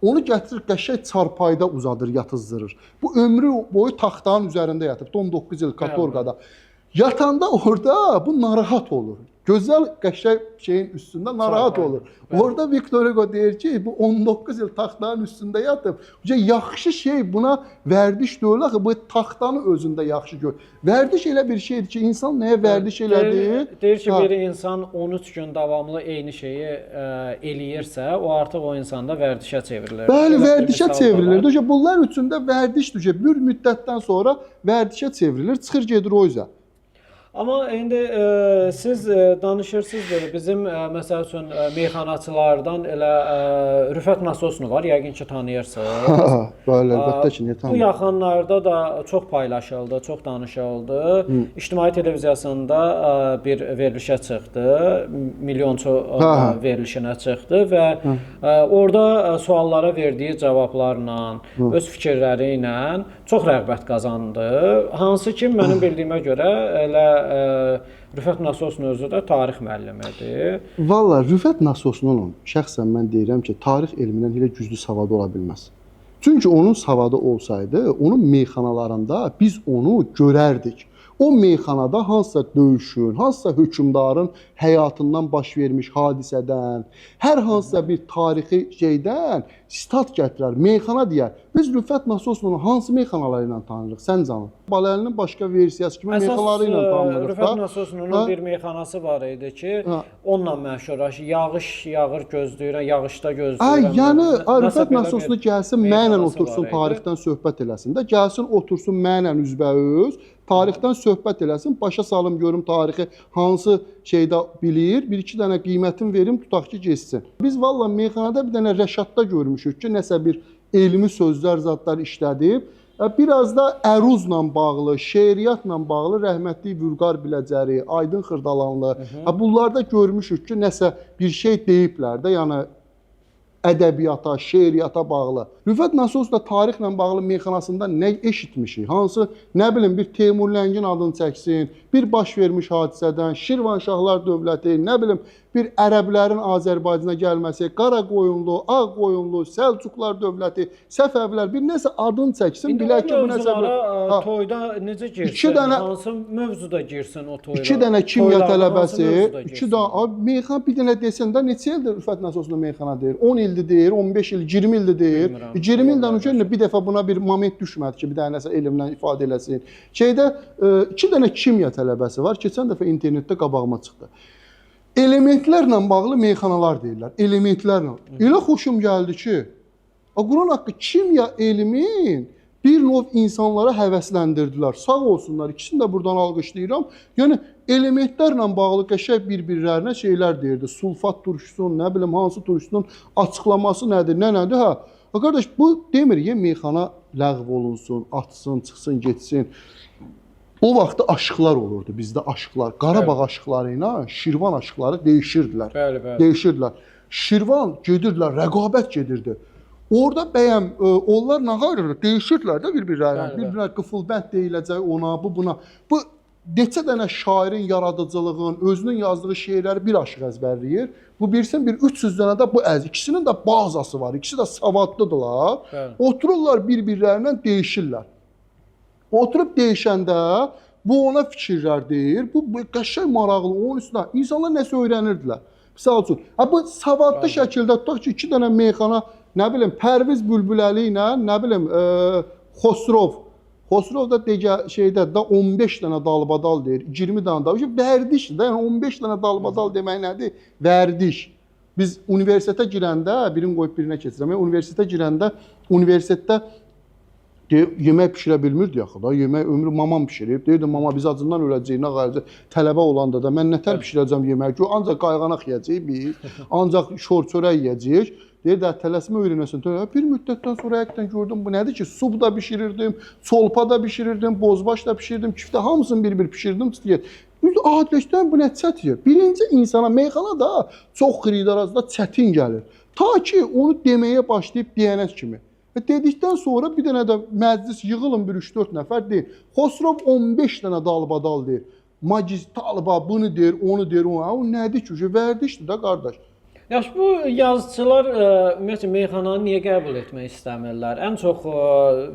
[SPEAKER 1] Onu gətirir, qəşəng çarpayda uzadır, yatızdırır. Bu ömrü boyu taxtanın üzərində yatır, 19 il katorqada. Yatanda orada bu narahat olur. Gözəl, qəşəng şeyin üstündə narahat olur. Orada Victor Hugo deyir ki, bu 19 il taxtanın üstündə yatıb. Yaxşı şey buna vərdiş deyil axı, bu taxtanı özündə yaxşı gör. Vərdiş elə bir şeydir ki, insan nəyə vərdiş elədir?
[SPEAKER 2] Deyir ki, bir insan 13 gün davamlı eyni şeyi eləyirsə, o artıq o insanda vərdişə çevrilir.
[SPEAKER 1] Bəli, vərdişə çevrilir. Bunlar üçün də vərdişdir. Bir müddətdən sonra vərdişə çevrilir, çıxır gedir o üzə.
[SPEAKER 2] Amma indi siz danışırsınız belə, bizim məsəl üçün meyxanaçılardan elə Rüfət Nasosnu var, yəqin ki tanıyırsınız.
[SPEAKER 1] Bəli, əlbəttə ki, niyə tanıyırsınız?
[SPEAKER 2] Bu yaxınlarda da çox paylaşıldı, çox danışıldı. İctimai televiziyasında bir verilişə çıxdı, milyonçu verilişinə çıxdı və orada suallara verdiyi cavablarla, öz fikirləri ilə çox rəğbət qazandı. Hansı ki, mənim bildiyimə görə elə Rüfət Nasosnun özü də tarix müəllimidir.
[SPEAKER 1] Valla Rüfət Nasosnun şəxsən mən deyirəm ki, tarix elmindən elə güclü savadı ola bilməz. Çünki onun savadı olsaydı, onun meyxanalarında biz onu görərdik. O meyxanada hansısa döyüşün, hansısa hökmdarın həyatından baş vermiş hadisədən, hər hansısa bir tarixi şeydən sitat gətirər, meyxana deyər. Biz Rüfət Nasosnunu hansı meyxanaları ilə tanırıq, sən canım? Baləlinin başqa versiyası kimi meyxanaları ilə tanırıq.
[SPEAKER 2] Rüfət Nasosnunun bir meyxanası var idi ki, onunla məşhur, yağış yağır gözləyirəm, yağışda gözləyirəm.
[SPEAKER 1] Yəni, Rüfət Nasosnu gəlsin, mənlə otursun, tarixdən söhbət eləsin də, gəlsin, otursun mənlə üzbəüz, tarixdən söhbət eləsin, başa salım görüm tarixi hansı şeydə bilir, bir-iki dənə qiymətin verim, tutaq ki, geçsin. Biz valla meyxanada bir dənə Rəşadda görmüşük ki, nəsə bir elmi sözlər, zadlar işlədib. Biraz da əruzla bağlı, şeiriyyatla bağlı rəhmətli Vülqar Biləcəri, Aydın Xırdalanlı, bunlarda görmüşük ki, nəsə bir şey deyiblər də, yəni ədəbiyyata, şeiriyyata bağlı. Rüfət Nasosov da tarixlə bağlı meyxanasında nə eşitmişik? Hansı, nə bilim, bir Teymur Ləngin adını çəksin, bir baş vermiş hadisədən, Şirvanşahlar dövləti, nə bilim, bir ərəblərin Azərbaycana gəlməsi, Qara qoyunlu, Ağ qoyunlu, Səlcuqlar dövləti, Səfəvilər, bir nəsə adını çəksin, bilək ki, bu nəsə
[SPEAKER 2] toyda necə girsin? Hansı mövzuda girsin o toyda?
[SPEAKER 1] 2 dənə kimya tələbəsi, 2 dənə meyxana bir dənə desən də neçə ildir Rüfət Nasosovla meyxana deyir? 10 ildir deyir, 15 il, 20 ildir deyir. 20 ildən öncə bir dəfə buna bir moment düşmədi ki, bir dənə nəsə elmlə ifadə eləsin. Şeydə 2 dənə kimya tələbəsi var, keçən dəfə internetdə qabağıma çıxdı. Elementlərlə bağlı meyxanalar deyirlər, elementlərlə. Elə xoşum gəldi ki, Quran haqqı kimya elmin bir növ insanlara həvəsləndirdilər. Sağ olsunlar, ikisini də buradan alqışlayıram. Yəni, elementlərlə bağlı qəşəng bir-birlərinə şeylər deyirdi. Sulfat turşusunun, nə bilim, hansı turşusunun açıqlaması nədir, nədir? Qardaş, bu demir, meyxana ləğv olunsun, açsın, çıxsın, geçsin. O vaxtda aşıqlar olurdu, bizdə aşıqlar. Qarabağ aşıqları ilə Şirvan aşıqları dəyişirdilər. Dəyişirdilər. Şirvan gedirdilər, rəqabət gedirdi. Orada bəyəm, onlar nə qayırır? Dəyişirdilər də bir-birlərinə. Bir-birlərinə qıfılbənd deyiləcək ona, bu, buna. Bu, neçə dənə şairin yaradıcılığın, özünün yazdığı şeirləri bir aşıq əzbərləyir. Bu birsin, bir 300 dənə də bu ikisinin də bazası var, ikisi də savadlıdırlar. Otururlar bir-birlərindən dəyişirlər. Oturub deyişəndə bu ona fikirlər deyir, bu qəşəng maraqlı, onun üstünə insanlar nəsə öyrənirdilər. Misal üçün, bu savadlı şəkildə tutaq ki, 2 dənə meyxana, nə bilim, Pərviz Bülbüləli ilə, nə bilim, Xosrov da şeydə 15 dənə dalbadal deyir, 20 dənə dalbadal. Vərdişdir də, yəni 15 dənə dalbadal demək nədir? Vərdiş. Biz universitetə girəndə, birini qoyub birinə keçirəm, universitetə girəndə, universitetdə yemək pişirə bilmirdi yaxı da, yemək ömrü mamam pişirib. Deyirdi, mama biz acından öləcəyik, nə qayıcı, tələbə olanda da mən nətər pişirəcəm yemək ki, ancaq qayğanaq yiyəcəyik biz, ancaq şor çörək yiyəcəyik. Deyirdi, tələsmə öyrənəsin. Bir müddətdən sonra həqiqətən gördüm, bu nədir ki, sub da pişirirdim, çolpa da pişirirdim, bozbaş da pişirirdim, kiftə hamısını bir-bir pişirdim. Adiləşdən bu nə çətir? Birinci insana, meyxana da çox xiridarazda çətin gəlir. Ta ki, onu deməyə başlayıb deyənəz kimi. Dedikdən sonra bir dənə də məclis yığılın bir 3-4 nəfər deyir. Xosrov 15 dənə dalbadal deyir. Magiz talba bunu deyir, onu deyir, onu. O nədir ki? Vərdişdir də qardaş.
[SPEAKER 2] Yaxşı, bu yazıçılar ümumiyyətlə meyxananı niyə qəbul etmək istəmirlər? Ən çox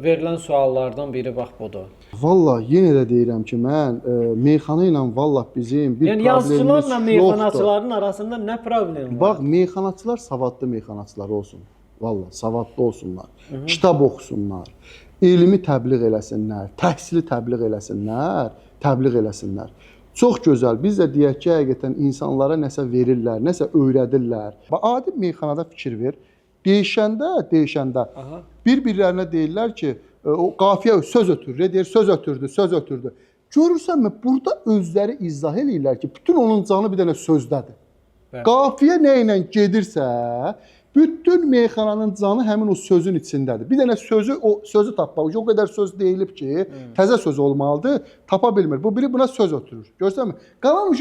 [SPEAKER 2] verilən suallardan biri bax budur.
[SPEAKER 1] Valla yenə də deyirəm ki, mən meyxana ilə valla bizim bir
[SPEAKER 2] problemimiz yoxdur. Yəni yazıçılarla meyxanaçıların arasında nə problem var?
[SPEAKER 1] Bax, meyxanaçılar savadlı meyxanaçılar olsun. Valla savadlı olsunlar, kitab oxusunlar, elmi təbliğ eləsinlər, təhsili təbliğ eləsinlər. Çox gözəl, biz də deyək ki, həqiqətən insanlara nəsə verirlər, nəsə öyrədirlər. Adi meyxanada fikir ver, deyişəndə bir-birlərinə deyirlər ki, o qafiyə söz ötürür, deyir, söz ötürdü. Görürsənmi, burada özləri izah edirlər ki, bütün onun canı bir dənə sözdədir. Qafiyə nə ilə gedirsə, bütün meyxananın canı həmin o sözün içindədir. Bir dənə sözü tapmaq, o qədər söz deyilib ki, təzə söz olmalıdır, tapa bilmir. Bu biri buna söz ötürür. Görsənmi? Qalan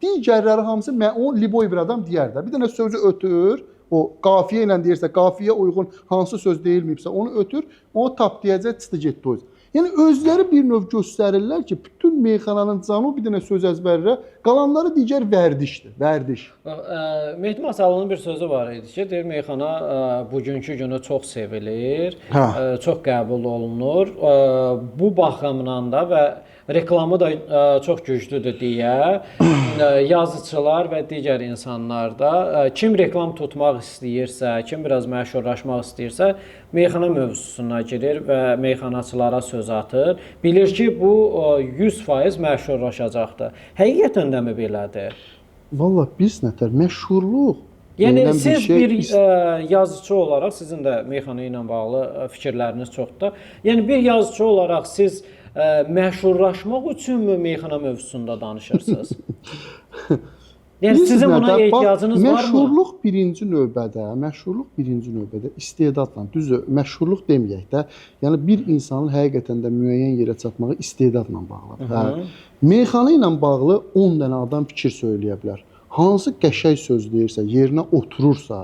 [SPEAKER 1] digərləri hamısı o liboy bir adam deyər də. Bir dənə sözü ötür, o qafiyə ilə deyirsə, qafiyə uyğun hansı söz deyilməyibsə, onu ötür, o tap deyəcək, çıxdı getdi o. Yəni özləri bir növ göstərirlər ki, bütün meyxananın canı bir dənə söz əzbərirə, qalanları digər vərdişdir, vərdiş.
[SPEAKER 2] Mehdi Masalının bir sözü var idi ki, deyir, meyxana bugünkü günü çox sevilir, çox qəbul olunur. Bu baxımdan da və reklamı da çox güclüdür deyə yazıçılar və digər insanlar da kim reklam tutmaq istəyirsə, kim biraz məşhurlaşmaq istəyirsə, meyxana mövzusuna girir və meyxanaçılara söz atır. Bilir ki, bu 100% məşhurlaşacaqdır. Həqiqətən də mi belədir?
[SPEAKER 1] Valla biz nətər məşhurluq.
[SPEAKER 2] Yəni siz bir yazıcı olaraq, sizin də meyxana ilə bağlı fikirləriniz çoxdur. Yəni bir yazıcı olaraq siz məşhurlaşmaq üçünmü meyxana mövzusunda danışırsınız? Yəni
[SPEAKER 1] Bilirsiniz
[SPEAKER 2] sizin
[SPEAKER 1] nə,
[SPEAKER 2] buna
[SPEAKER 1] bax,
[SPEAKER 2] ehtiyacınız varmı?
[SPEAKER 1] Məşhurluq birinci növbədə istedadla, düzdür, məşhurluq deməyək də, yəni bir insanın həqiqətən də müəyyən yerə çatmağı istedadla bağlıdır. Hə. Meyxana ilə bağlı 10 dənə adam fikir söyləyə bilər. Hansı qəşəng söz deyirsə, yerinə oturursa,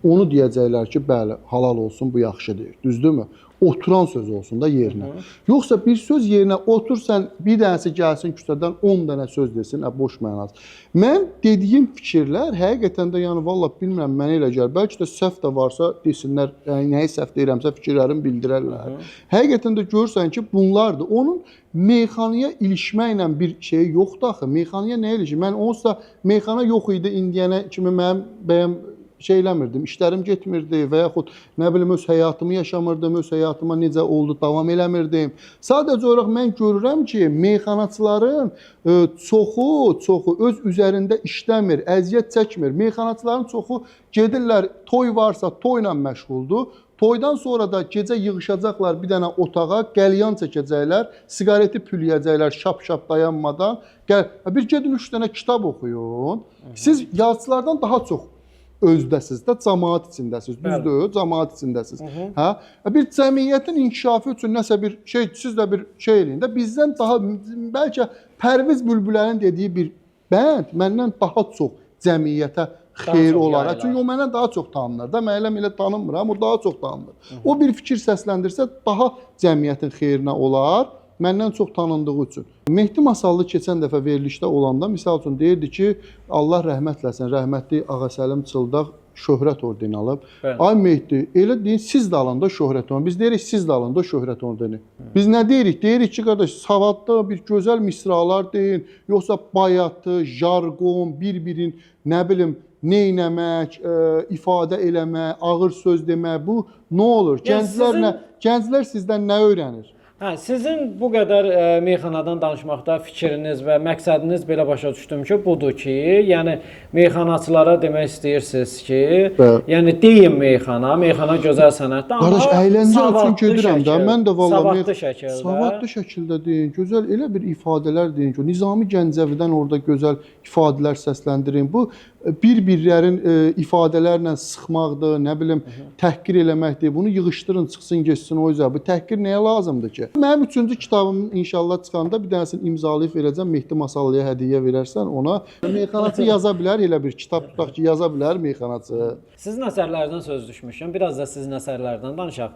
[SPEAKER 1] onu deyəcəklər ki, bəli, halal olsun, bu yaxşı deyir. Düzdürmü? Oturan söz olsun da yerinə. Yoxsa bir söz yerinə otur, sən bir dənəsi gəlsin küçədən 10 dənə söz desin, boş mənasız. Mən dediyim fikirlər həqiqətən də yəni vallah bilmirəm, mənə elə gəlir. Bəlkə də səhv də varsa desinlər, yəni nəyi səhv deyirəmsə fikirlərimi bildirərlər. Həqiqətən də görürsən ki, bunlardır. Onun meyxanaya ilişməklə bir şey yoxdur axı. Meyxanaya nə ilişir? Mən onsuz da meyxana yox idi indiyənə kimi mənim bəyəm şey eləmirdim, işlərim getmirdi və yaxud nə bilim öz həyatımı yaşamırdım, öz həyatıma necə oldu davam eləmirdim. Sadəcə olaraq mən görürəm ki, meyxanaçıların çoxu öz üzərində işləmir, əziyyət çəkmir. Meyxanaçıların çoxu gedirlər, toy varsa toyla məşğuldur. Toydan sonra da gecə yığışacaqlar bir dənə otağa, qəlyan çəkəcəklər, siqareti pülləyəcəklər şap-şap dayanmadan. Bir gedin 3 dənə kitab oxuyun. Siz yazıçılardan daha çox özdəsiz də, cəmaət içindəsiz. Düzdür, cəmaət içindəsiz. Hə? Bir cəmiyyətin inkişafı üçün nəsə bir şey, siz də bir şey eləyin də, bizdən daha bəlkə Pərviz Bülbülənin dediyi bir bənd məndən daha çox cəmiyyətə xeyir olar. Çünki o məndən daha çox tanınır da, mən elə tanınmıram, o daha çox tanınır. O bir fikir səsləndirsə daha cəmiyyətin xeyrinə olar. Məndən çox tanındığı üçün. Mehdi Masallı keçən dəfə verilişdə olanda misal üçün deyirdi ki, Allah rəhmət eləsin, rəhmətli Ağasəlim Çıldaq şöhrət ordeni alıb. Ay Mehdi, elə deyin, siz də alanda şöhrət ordeni. Biz deyirik, siz də alanda şöhrət ordeni. Biz nə deyirik? Deyirik ki, qardaş, savadlı, bir gözəl misralar deyin, yoxsa bayatı, jargon, bir-birin, nə bilim, neynəmək, ifadə eləmək, ağır söz demək, bu nə olur? Gənclər sizdən nə öyrənir?
[SPEAKER 2] Hə, sizin bu qədər meyxanadan danışmaqda fikriniz və məqsədiniz belə başa düşdüm ki, budur ki, yəni meyxanaçılara demək istəyirsiniz ki, yəni deyin meyxana gözəl sənətdir, amma
[SPEAKER 1] qardaş, əyləncə üçün gedirəm də, mən də vallahi
[SPEAKER 2] savadlı
[SPEAKER 1] şəkildə deyin, gözəl elə bir ifadələr deyin ki, Nizami Gəncəvidən orada gözəl ifadələr səsləndirin. Bu bir-birlərin ifadələrlə sıxmaqdır, nə bilim, təhqir eləməkdir. Bunu yığışdırın, çıxsın, geçsin o üzə. Bu təhqir nəyə lazımdır ki? Mənim 3-cü kitabım inşallah çıxanda bir dənəsini imzalayıb verəcəm, Mehdi Masallıya hədiyyə verərsən ona. Meyxanaçı yaza bilər, elə bir kitab tutaq ki, yaza bilər meyxanaçı.
[SPEAKER 2] Sizin əsərlərdən söz düşmüşəm. Biraz da sizin əsərlərdən danışaq.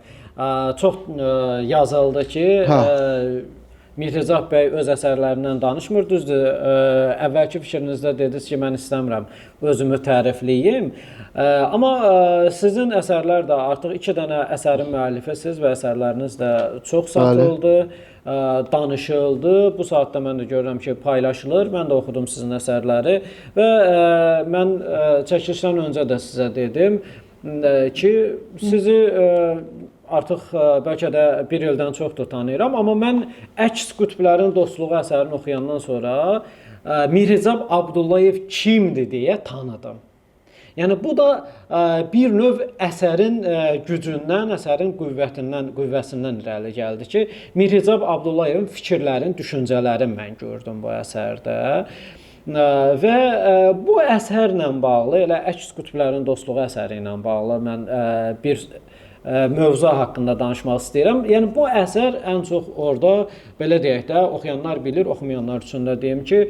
[SPEAKER 2] Çox yazıldı ki, Mirzəcəf bəy öz əsərlərindən danışmır, düzdür. Əvvəlki fikrinizdə dediniz ki, mən istəmirəm özümü tərifləyim. Amma sizin əsərlər də artıq 2 dənə əsərin müəllifisiniz və əsərləriniz də çox satıldı, danışıldı. Bu saatda mən də görürəm ki, paylaşılır. Mən də oxudum sizin əsərləri və mən çəkilişdən öncə də sizə dedim ki, sizi artıq bəlkə də bir ildən çoxdur tanıyıram, amma mən Əks Qütblərin Dostluğu əsərini oxuyandan sonra Mirzəcəf Abdullayev kimdir deyə tanıdım. Yəni bu da bir növ əsərin gücündən, əsərin qüvvəsindən irəli gəldi ki, Mirzəcəf Abdullayevin fikirlərin, düşüncələrini mən gördüm bu əsərdə. Və bu əsərlə bağlı, elə Əks Qütblərin Dostluğu əsəri ilə bağlı mən bir mövzu haqqında danışmaq istəyirəm. Yəni bu əsər ən çox orada belə deyək də, oxuyanlar bilir, oxumayanlar üçün də deyim ki,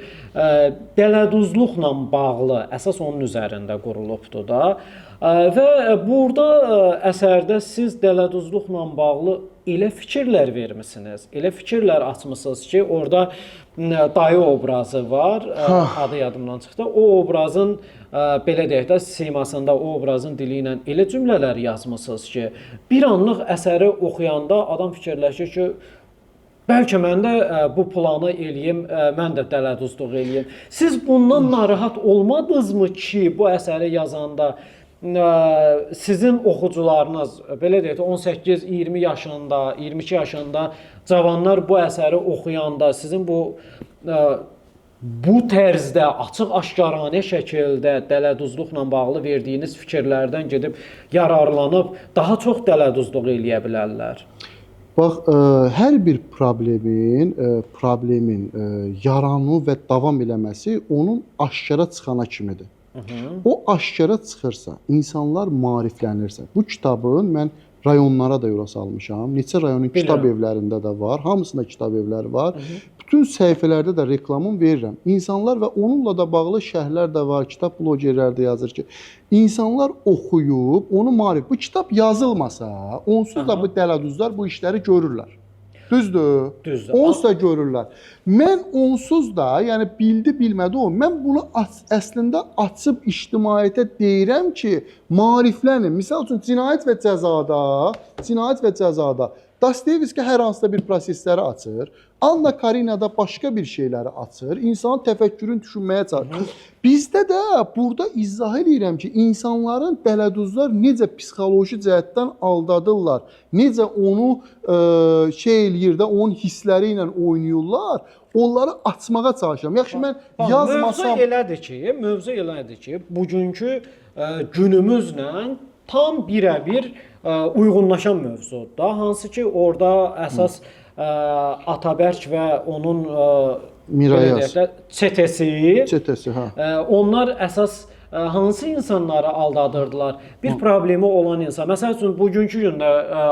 [SPEAKER 2] dələduzluqla bağlı əsas onun üzərində qurulubdur da. Və burada əsərdə siz dələduzluqla bağlı elə fikirlər vermisiniz, elə fikirlər açmısınız ki, orada dayı obrazı var, adı yadımdan çıxdı. O obrazın, belə deyək də, simasında, o obrazın dili ilə elə cümlələr yazmısınız ki, bir anlıq əsəri oxuyanda adam fikirləşir ki, bəlkə mən də bu planı eləyim, mən də dələduzluq eləyim. Siz bundan narahat olmadınızmı ki, bu əsəri yazanda sizin oxucularınız, belə deyək, 18-20 yaşında, 22 yaşında cavanlar bu əsəri oxuyanda sizin bu tərzdə açıq-aşkaranə şəkildə dələduzluqla bağlı verdiyiniz fikirlərdən gedib yararlanıb daha çox dələduzluq eləyə bilərlər?
[SPEAKER 1] Bax, hər bir problemin yaranı və davam eləməsi onun aşkara çıxana kimidir. O aşkara çıxırsa, insanlar maariflənirsə. Bu kitabın mən rayonlara da yola salmışam. Neçə rayonun kitab evlərində də var, hamısında kitab evləri var. Bütün səhifələrdə də reklamını verirəm. İnsanlar və onunla da bağlı şərhlər də var, kitab blogerlər də yazır ki, insanlar oxuyub, onu maarif. Bu kitab yazılmasa, onsuz da bu dələduzlar bu işləri görürlər. Düzdür?
[SPEAKER 2] Düzdür.
[SPEAKER 1] Onsuz da görürlər. Mən onsuz da, yəni bildi, bilmədi o. Mən bunu əslində açıb ictimaiyyətə deyirəm ki, maariflənin. Misal üçün cinayət və cəzada Dostoyevski hər hansısa bir prosesləri açır. Anna Karinada başqa bir şeyləri açır. İnsanın təfəkkürünü düşünməyə çalışır. Bizdə də burada izah edirəm ki, insanların dələduzlar necə psixoloji cəhətdən aldadırlar. Necə onu eləyir də, onun hissləri ilə oynayırlar. Onları açmağa çalışıram. Yaxşı, mən yazmasam...
[SPEAKER 2] Mövzu elədir ki, bugünkü günümüzlə tam birəbir uyğunlaşan mövzudur. Hansı ki, orada əsas Atabərk və onun çetəsi, onlar əsas hansı insanları aldadırdılar? Bir problemi olan insan. Məsəl üçün, bugünkü gündə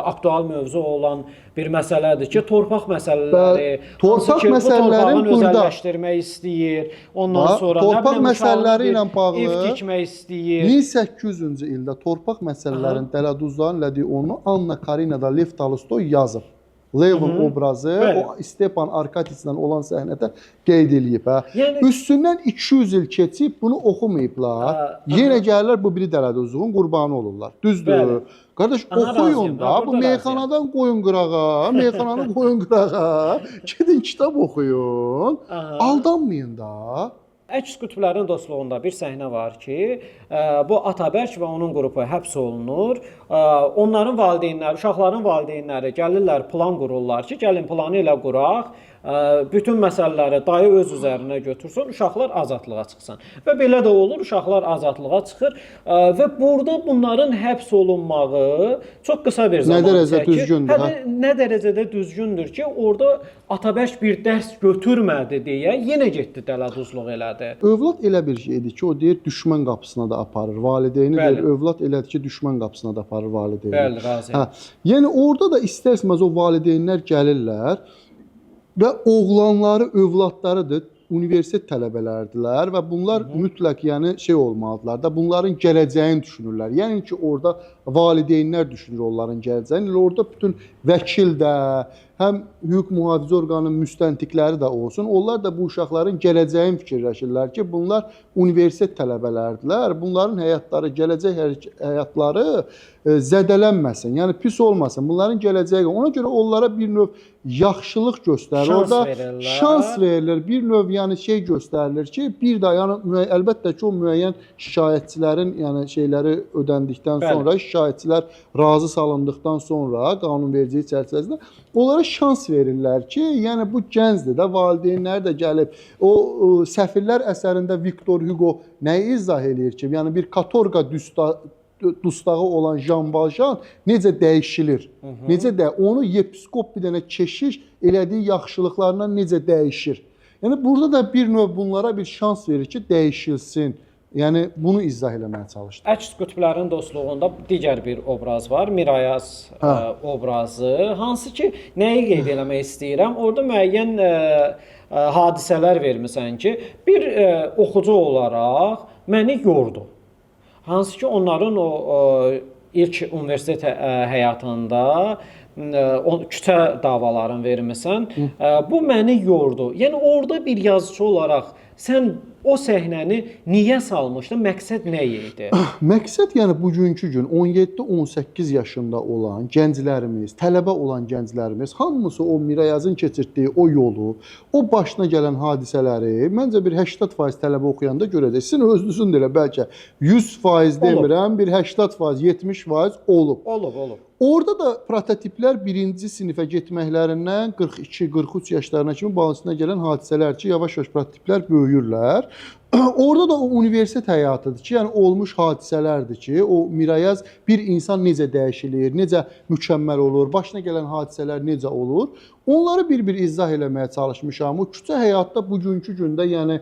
[SPEAKER 2] aktual mövzu olan bir məsələdir ki, torpaq məsələləri.
[SPEAKER 1] Torpaq məsələlərin burada
[SPEAKER 2] özəlləşdirmək istəyir. Ondan sonra
[SPEAKER 1] torpaq məsələləri ilə bağlı
[SPEAKER 2] ev tikmək istəyir.
[SPEAKER 1] 1800-cü ildə torpaq məsələlərin dələduzların elədiyi onu Anna Karinada Lev Tolstoy yazıb. Levin obrazı o Stepan Arkadiçlə olan səhnədə qeyd eləyib. Yəni, üstündən 200 il keçib bunu oxumayıblar. Yenə gəlirlər bu biri dələduzluğun qurbanı olurlar. Düzdür? Qardaş, oxuyun da, bu meyxanadan qoyun qırağa, meyxananı qoyun qırağa, gedin kitab oxuyun, aldanmayın da.
[SPEAKER 2] Əks qütblərin dostluğunda bir səhnə var ki, bu Atabərk və onun qrupu həbs olunur. Onların valideynləri, uşaqların valideynləri gəlirlər, plan qururlar ki, gəlin planı ilə quraq. Bütün məsələləri dayı öz üzərinə götürsün, uşaqlar azadlığa çıxsın. Və belə də olur, uşaqlar azadlığa çıxır və burada bunların həbs olunmağı çox qısa bir zaman çəkir. Nə dərəcədə düzgündür ki, orada Atabərk bir dərs götürmədi deyə yenə getdi dələduzluq elədi.
[SPEAKER 1] Övlad elə bir şeydir ki, o deyir düşmən qapısına da aparır valideyni, deyir övlad elədir ki, düşmən qapısına da aparır valideyni.
[SPEAKER 2] Bəli, razıyam.
[SPEAKER 1] Yəni orada da istərsəməz o valideynlər gəlirlər və oğlanları, övladlarıdır, universitet tələbələrdilər və bunlar mütləq olmalıdırlar da, bunların gələcəyini düşünürlər. Yəni ki, orada valideynlər düşünür onların gələcəyini. Orada bütün vəkil də, həm hüquq mühafizə orqanının müstəntiqləri də olsun, onlar da bu uşaqların gələcəyini fikirləşirlər ki, bunlar universitet tələbələrdirlər, bunların həyatları, gələcək həyatları zədələnməsin, yəni pis olmasın, bunların gələcəyi. Ona görə onlara bir növ yaxşılıq göstərir, orada şans verilir, bir növ göstərilir ki, bir də əlbəttə ki, o müəyyən şikayətçilərin şeyləri ödəndikdən sonra, şikayətçilər razı salındıqdan sonra qanunverici çərçivəsində onlara şans verirlər ki, yəni bu gəncdir də, valideynləri də gəlib. O Səfirlər əsərində Victor Hugo nəyi izah eləyir ki, yəni bir katorqa dustağı olan Jean Valjean necə dəyişilir, necə də onu yepiskop bir dənə keşiş elədiyi yaxşılıqlarından necə dəyişir. Yəni burada da bir növ bunlara bir şans verir ki, dəyişilsin. Yəni bunu izah eləməyə çalışdım.
[SPEAKER 2] Əks qütblərin dostluğunda digər bir obraz var, Mirayaz obrazı. Hansı ki, nəyi qeyd eləmək istəyirəm? Orada müəyyən hadisələr vermisən ki, bir oxucu olaraq məni yordu. Hansı ki, onların o ilk universitet həyatında küçə davalarını vermisən, bu məni yordu. Yəni orada bir yazıcı olaraq sən o səhnəni niyə salmışdın? Məqsəd nə idi?
[SPEAKER 1] Məqsəd yəni bugünkü gün 17-18 yaşında olan gənclərimiz, tələbə olan gənclərimiz hamısı o Mirayazın keçirtdiyi o yolu, o başına gələn hadisələri məncə bir 80% tələbə oxuyanda görəcək. Sizin özünüzün də elə bəlkə 100% demirəm, bir 80%, 70% olub.
[SPEAKER 2] Olub.
[SPEAKER 1] Orada da prototiplər birinci sinifə getməklərindən 42-43 yaşlarına kimi bağlısına gələn hadisələr ki, yavaş-yavaş prototiplər böyüyürlər. Orada da o universitet həyatıdır ki, yəni olmuş hadisələrdir ki, o Mirayaz bir insan necə dəyişilir, necə mükəmməl olur, başına gələn hadisələr necə olur, onları bir-bir izah eləməyə çalışmışam. O küçə həyatda bugünkü gündə, yəni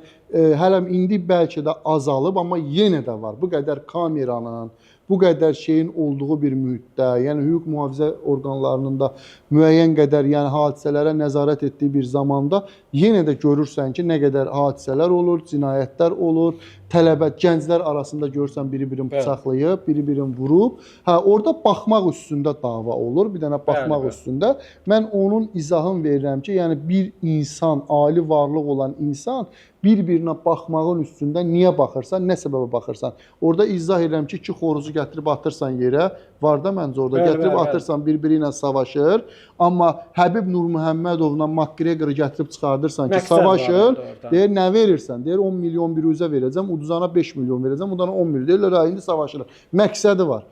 [SPEAKER 1] hələm indi bəlkə də azalıb, amma yenə də var. Bu qədər kameranın, bu qədər şeyin olduğu bir mühitdə, yəni hüquq mühafizə orqanlarının da müəyyən qədər, yəni hadisələrə nəzarət etdiyi bir zamanda yenə də görürsən ki, nə qədər hadisələr olur, cinayətlər olur, tələbə, gənclər arasında görürsən biri-birini bıçaqlayıb, biri-birini vurub. Hə, orada baxmaq üstündə dava olur, bir dənə baxmaq üstündə. Mən onun izahını verirəm ki, yəni bir insan, ali varlıq olan insan bir-birinə baxmağın üstündə niyə baxırsan, nə səbəbə baxırsan? Orada izah edirəm ki, iki xoruzu gətirib atırsan yerə, var da məncə orada, gətirib atırsan, bir-biri ilə savaşır. Amma Həbib Nurmuhəmmədovla McGregor-ı gətirib çıxardırsan ki, savaşır, deyir, nə verirsən? Deyir, 10 milyon biruzə verəcəm, uduzana 5 milyon verəcəm, udana 10 milyon. Deyirlər, indi savaşırlar. Məqsədi var.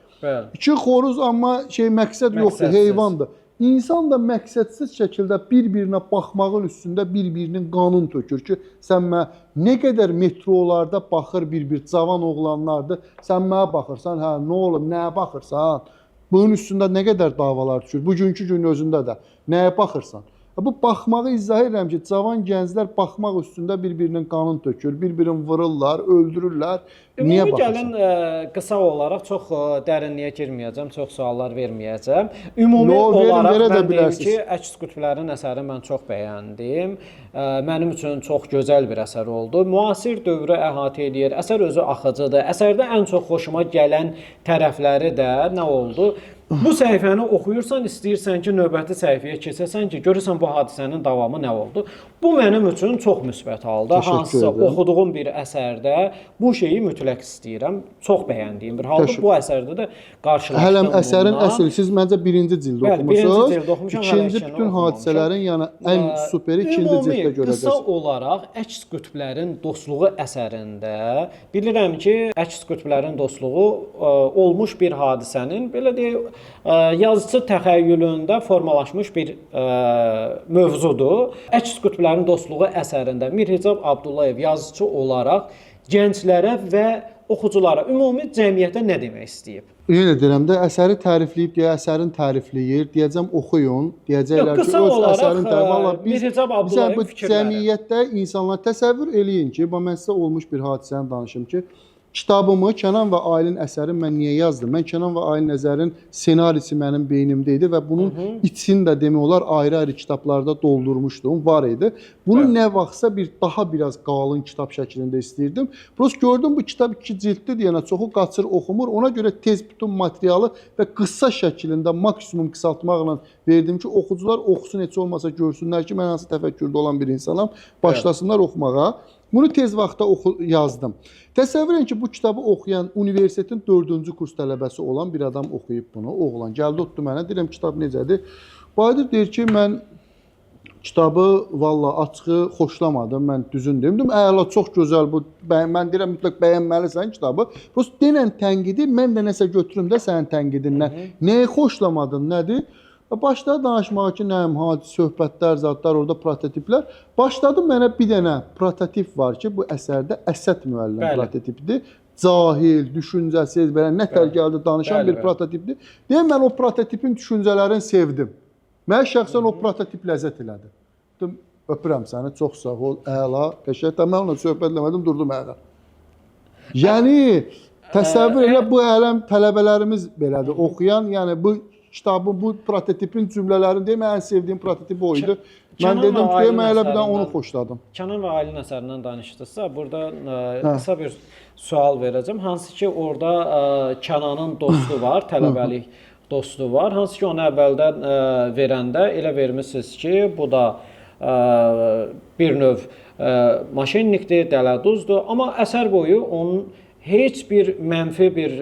[SPEAKER 1] İki xoruz, amma məqsəd yoxdur, heyvandır. İnsan da məqsədsiz şəkildə bir-birinə baxmağın üstündə bir-birinin qanın tökür ki, sən nə qədər metrolarda baxır bir-bir cavan oğlanlardır, sən mənə baxırsan, hə, nə olub, nəyə baxırsan? Bunun üstündə nə qədər davalar düşür? Bugünkü gün özündə də nəyə baxırsan? Bu baxmağı izah edirəm ki, cavan gənclər baxmaq üstündə bir-birinin qanın tökür, bir-birini vururlar, öldürürlər. Niyə baxırsan?
[SPEAKER 2] Gəlin qısa olaraq çox dərinliyə girməyəcəm, çox suallar verməyəcəm. Ümumi olaraq mən deyim ki, Əks Qütblərin əsəri mən çox bəyəndim. Mənim üçün çox gözəl bir əsər oldu. Müasir dövrü əhatə edir. Əsər özü axıcıdır. Əsərdə ən çox xoşuma gələn tərəfləri də nə oldu? Bu səhifəni oxuyursan, istəyirsən ki, növbəti səhifəyə keçəsən ki, görürsən bu hadisənin davamı nə oldu. Bu mənim üçün çox müsbət halda. Hansısa oxuduğum bir əsərdə bu şeyi mütləq istəyirəm. Çox bəyəndiyim bir halda bu əsərdə də qarşılaşdım.
[SPEAKER 1] Hələm əsərin əsl, siz məncə birinci cildə oxumusunuz. İkinci bütün hadisələrin, yəni ən superi ikinci cildə görəcəksiniz.
[SPEAKER 2] Qısa olaraq Əks Qütblərin dostluğu əsərində bilirəm ki, Əks Qütblərin dostluğu olmuş bir hadisənin, belə deyək, yazıcı təxəyyülündə formalaşmış bir mövzudur. Əks Qütblərin dostluğu əsərində Mirhicab Abdullayev yazıcı olaraq gənclərə və oxuculara, ümumi cəmiyyətə nə demək istəyib?
[SPEAKER 1] Yenə deyirəm də, əsəri tərifləyib deyə əsərin tərifləyir, deyəcəm oxuyun, deyəcəklər ki, öz əsərin tərifləyir. Biz bu cəmiyyətdə insanlar təsəvvür eləyin ki, mən sizə olmuş bir hadisəni danışım ki, kitabımı Kənan və Aylin əsərini mən niyə yazdım? Mən Kənan və Aylin əsərin senarisi mənim beynimdə idi və bunun içini də demək olar ayrı-ayrı kitablarda doldurmuşdum, var idi. Bunu nə vaxtsa daha biraz qalın kitab şəklində istəyirdim. Prost gördüm bu kitab 2 cilddir deyənə çoxu qaçır, oxumur. Ona görə tez bütün materialı və qısa şəklində maksimum qısaltmaqla verdim ki, oxucular oxusun, heç olmasa görsünlər ki, mən hansı təfəkkürdə olan bir insanam, başlasınlar oxumağa. Bunu tez vaxtda yazdım. Təsəvvür edin ki, bu kitabı oxuyan universitetin 4-cü kurs tələbəsi olan bir adam oxuyub bunu. Oğlan gəldi, otdu mənə, deyirəm kitab necədir? Bahadır deyir ki, mən kitabı valla açığı xoşlamadım, mən düzün deyim. Əla, çox gözəl bu, mən deyirəm mütləq bəyənməlisən kitabı. Prost denən tənqidi, mən də nəsə götürüm də sənin tənqidindən. Nəyi xoşlamadın, nədir? Başladı danışmağa ki, nəyəm, hadis, söhbətlər, zadlar, orada prototiplər. Başladı mənə bir dənə prototip var ki, bu əsərdə Əsəd müəllim prototipidir. Cahil, düşüncəsiz, belə nətər gəldi danışan bir prototipdir. Deyəm, mən o prototipin düşüncələrini sevdim. Mən şəxsən o prototip ləzzət elədi. Öpürəm səni, çox sağ ol, əla, qəşəng. Mən onunla söhbət eləmədim, durdum əla. Yəni, təsəvvür elə bu ələm tələbələrimiz belədir, oxuyan, yəni bu kitabın, bu prototipin cümlələrini deyim, ən sevdiyim prototip o idi. Mən dedim ki, mən elə bir onu xoşladım.
[SPEAKER 2] Kənan və Aylin əsərindən danışdıqsa, burada qısa bir sual verəcəm. Hansı ki, orada Kənanın dostu var, tələbəlik dostu var. Hansı ki, onu əvvəldən verəndə elə vermişsiniz ki, bu da bir növ maşennikdir, dələduzdur. Amma əsər boyu onun heç bir mənfi bir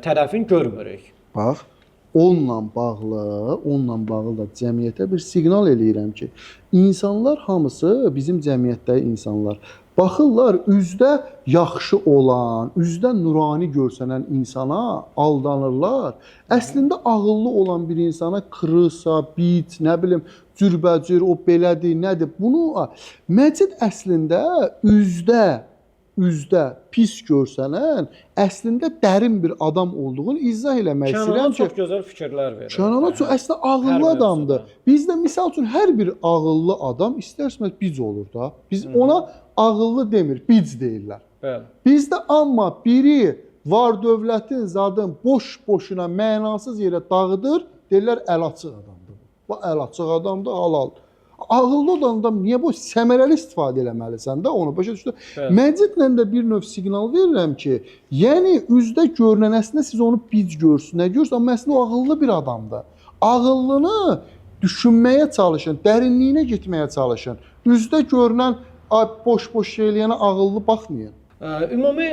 [SPEAKER 2] tərəfini görmürük.
[SPEAKER 1] Bax. Onunla bağlı da cəmiyyətə bir siqnal eləyirəm ki, insanlar hamısı bizim cəmiyyətdəki insanlar. Baxırlar, üzdə yaxşı olan, üzdə nurani görsənən insana aldanırlar. Əslində ağıllı olan bir insana qırırsa, bit, nə bilim, cürbəcür, o belədir, nədir? Bunu Məcid əslində üzdə üzdə pis görsənən, əslində dərin bir adam olduğunu izah eləmək
[SPEAKER 2] Kənan
[SPEAKER 1] istəyirəm
[SPEAKER 2] çox gözəl fikirlər verir.
[SPEAKER 1] Kənan çox əslində ağıllı
[SPEAKER 2] Hər
[SPEAKER 1] adamdır.
[SPEAKER 2] mövzuda.
[SPEAKER 1] Bizdə misal üçün hər bir ağıllı adam istər-istəməz bic olur da. Biz ona ağıllı demir, bic deyirlər.
[SPEAKER 2] Bəli.
[SPEAKER 1] Bizdə amma biri var dövlətin zadın boş-boşuna mənasız yerə dağıdır, deyirlər əl açıq adamdır. Bu əl açıq adamdır, halal. Ağıllı olan adam niyə bu səmərəli istifadə eləməlisən də onu başa düşdün. Məcidlə də bir növ siqnal verirəm ki, yəni üzdə görünən əslində siz onu bic görsün, nə görsün, amma əslində o ağıllı bir adamdır. Ağıllını düşünməyə çalışın, dərinliyinə getməyə çalışın. Üzdə görünən boş-boş şey eləyənə ağıllı baxmayın.
[SPEAKER 2] Ümumi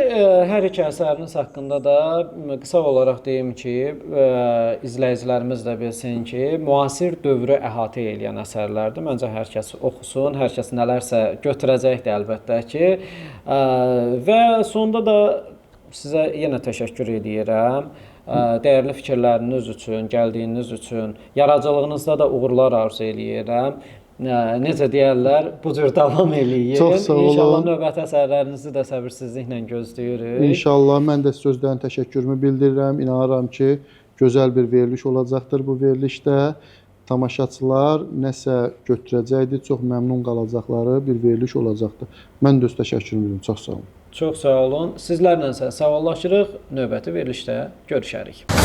[SPEAKER 2] hər iki əsəriniz haqqında da qısa olaraq deyim ki, izləyicilərimiz də bilsin ki, müasir dövrü əhatə edən əsərlərdir. Məncə hər kəs oxusun, hər kəs nələrsə götürəcəkdir əlbəttə ki. Və sonda da sizə yenə təşəkkür edirəm. Dəyərli fikirləriniz üçün, gəldiyiniz üçün, yaradıcılığınızda da uğurlar arzu eləyirəm. Necə deyərlər, bu cür davam eləyin.
[SPEAKER 1] Çox sağ olun.
[SPEAKER 2] İnşallah növbəti əsərlərinizi də səbirsizliklə gözləyirik.
[SPEAKER 1] İnşallah mən də sözlərin təşəkkürümü bildirirəm. İnanıram ki, gözəl bir veriliş olacaqdır bu verilişdə. Tamaşaçılar nəsə götürəcəkdir, çox məmnun qalacaqları bir veriliş olacaqdır. Mən də öz təşəkkürümü bildirirəm. Çox sağ olun.
[SPEAKER 2] Çox sağ olun. Sizlərlə isə sağollaşırıq. Növbəti verilişdə görüşərik.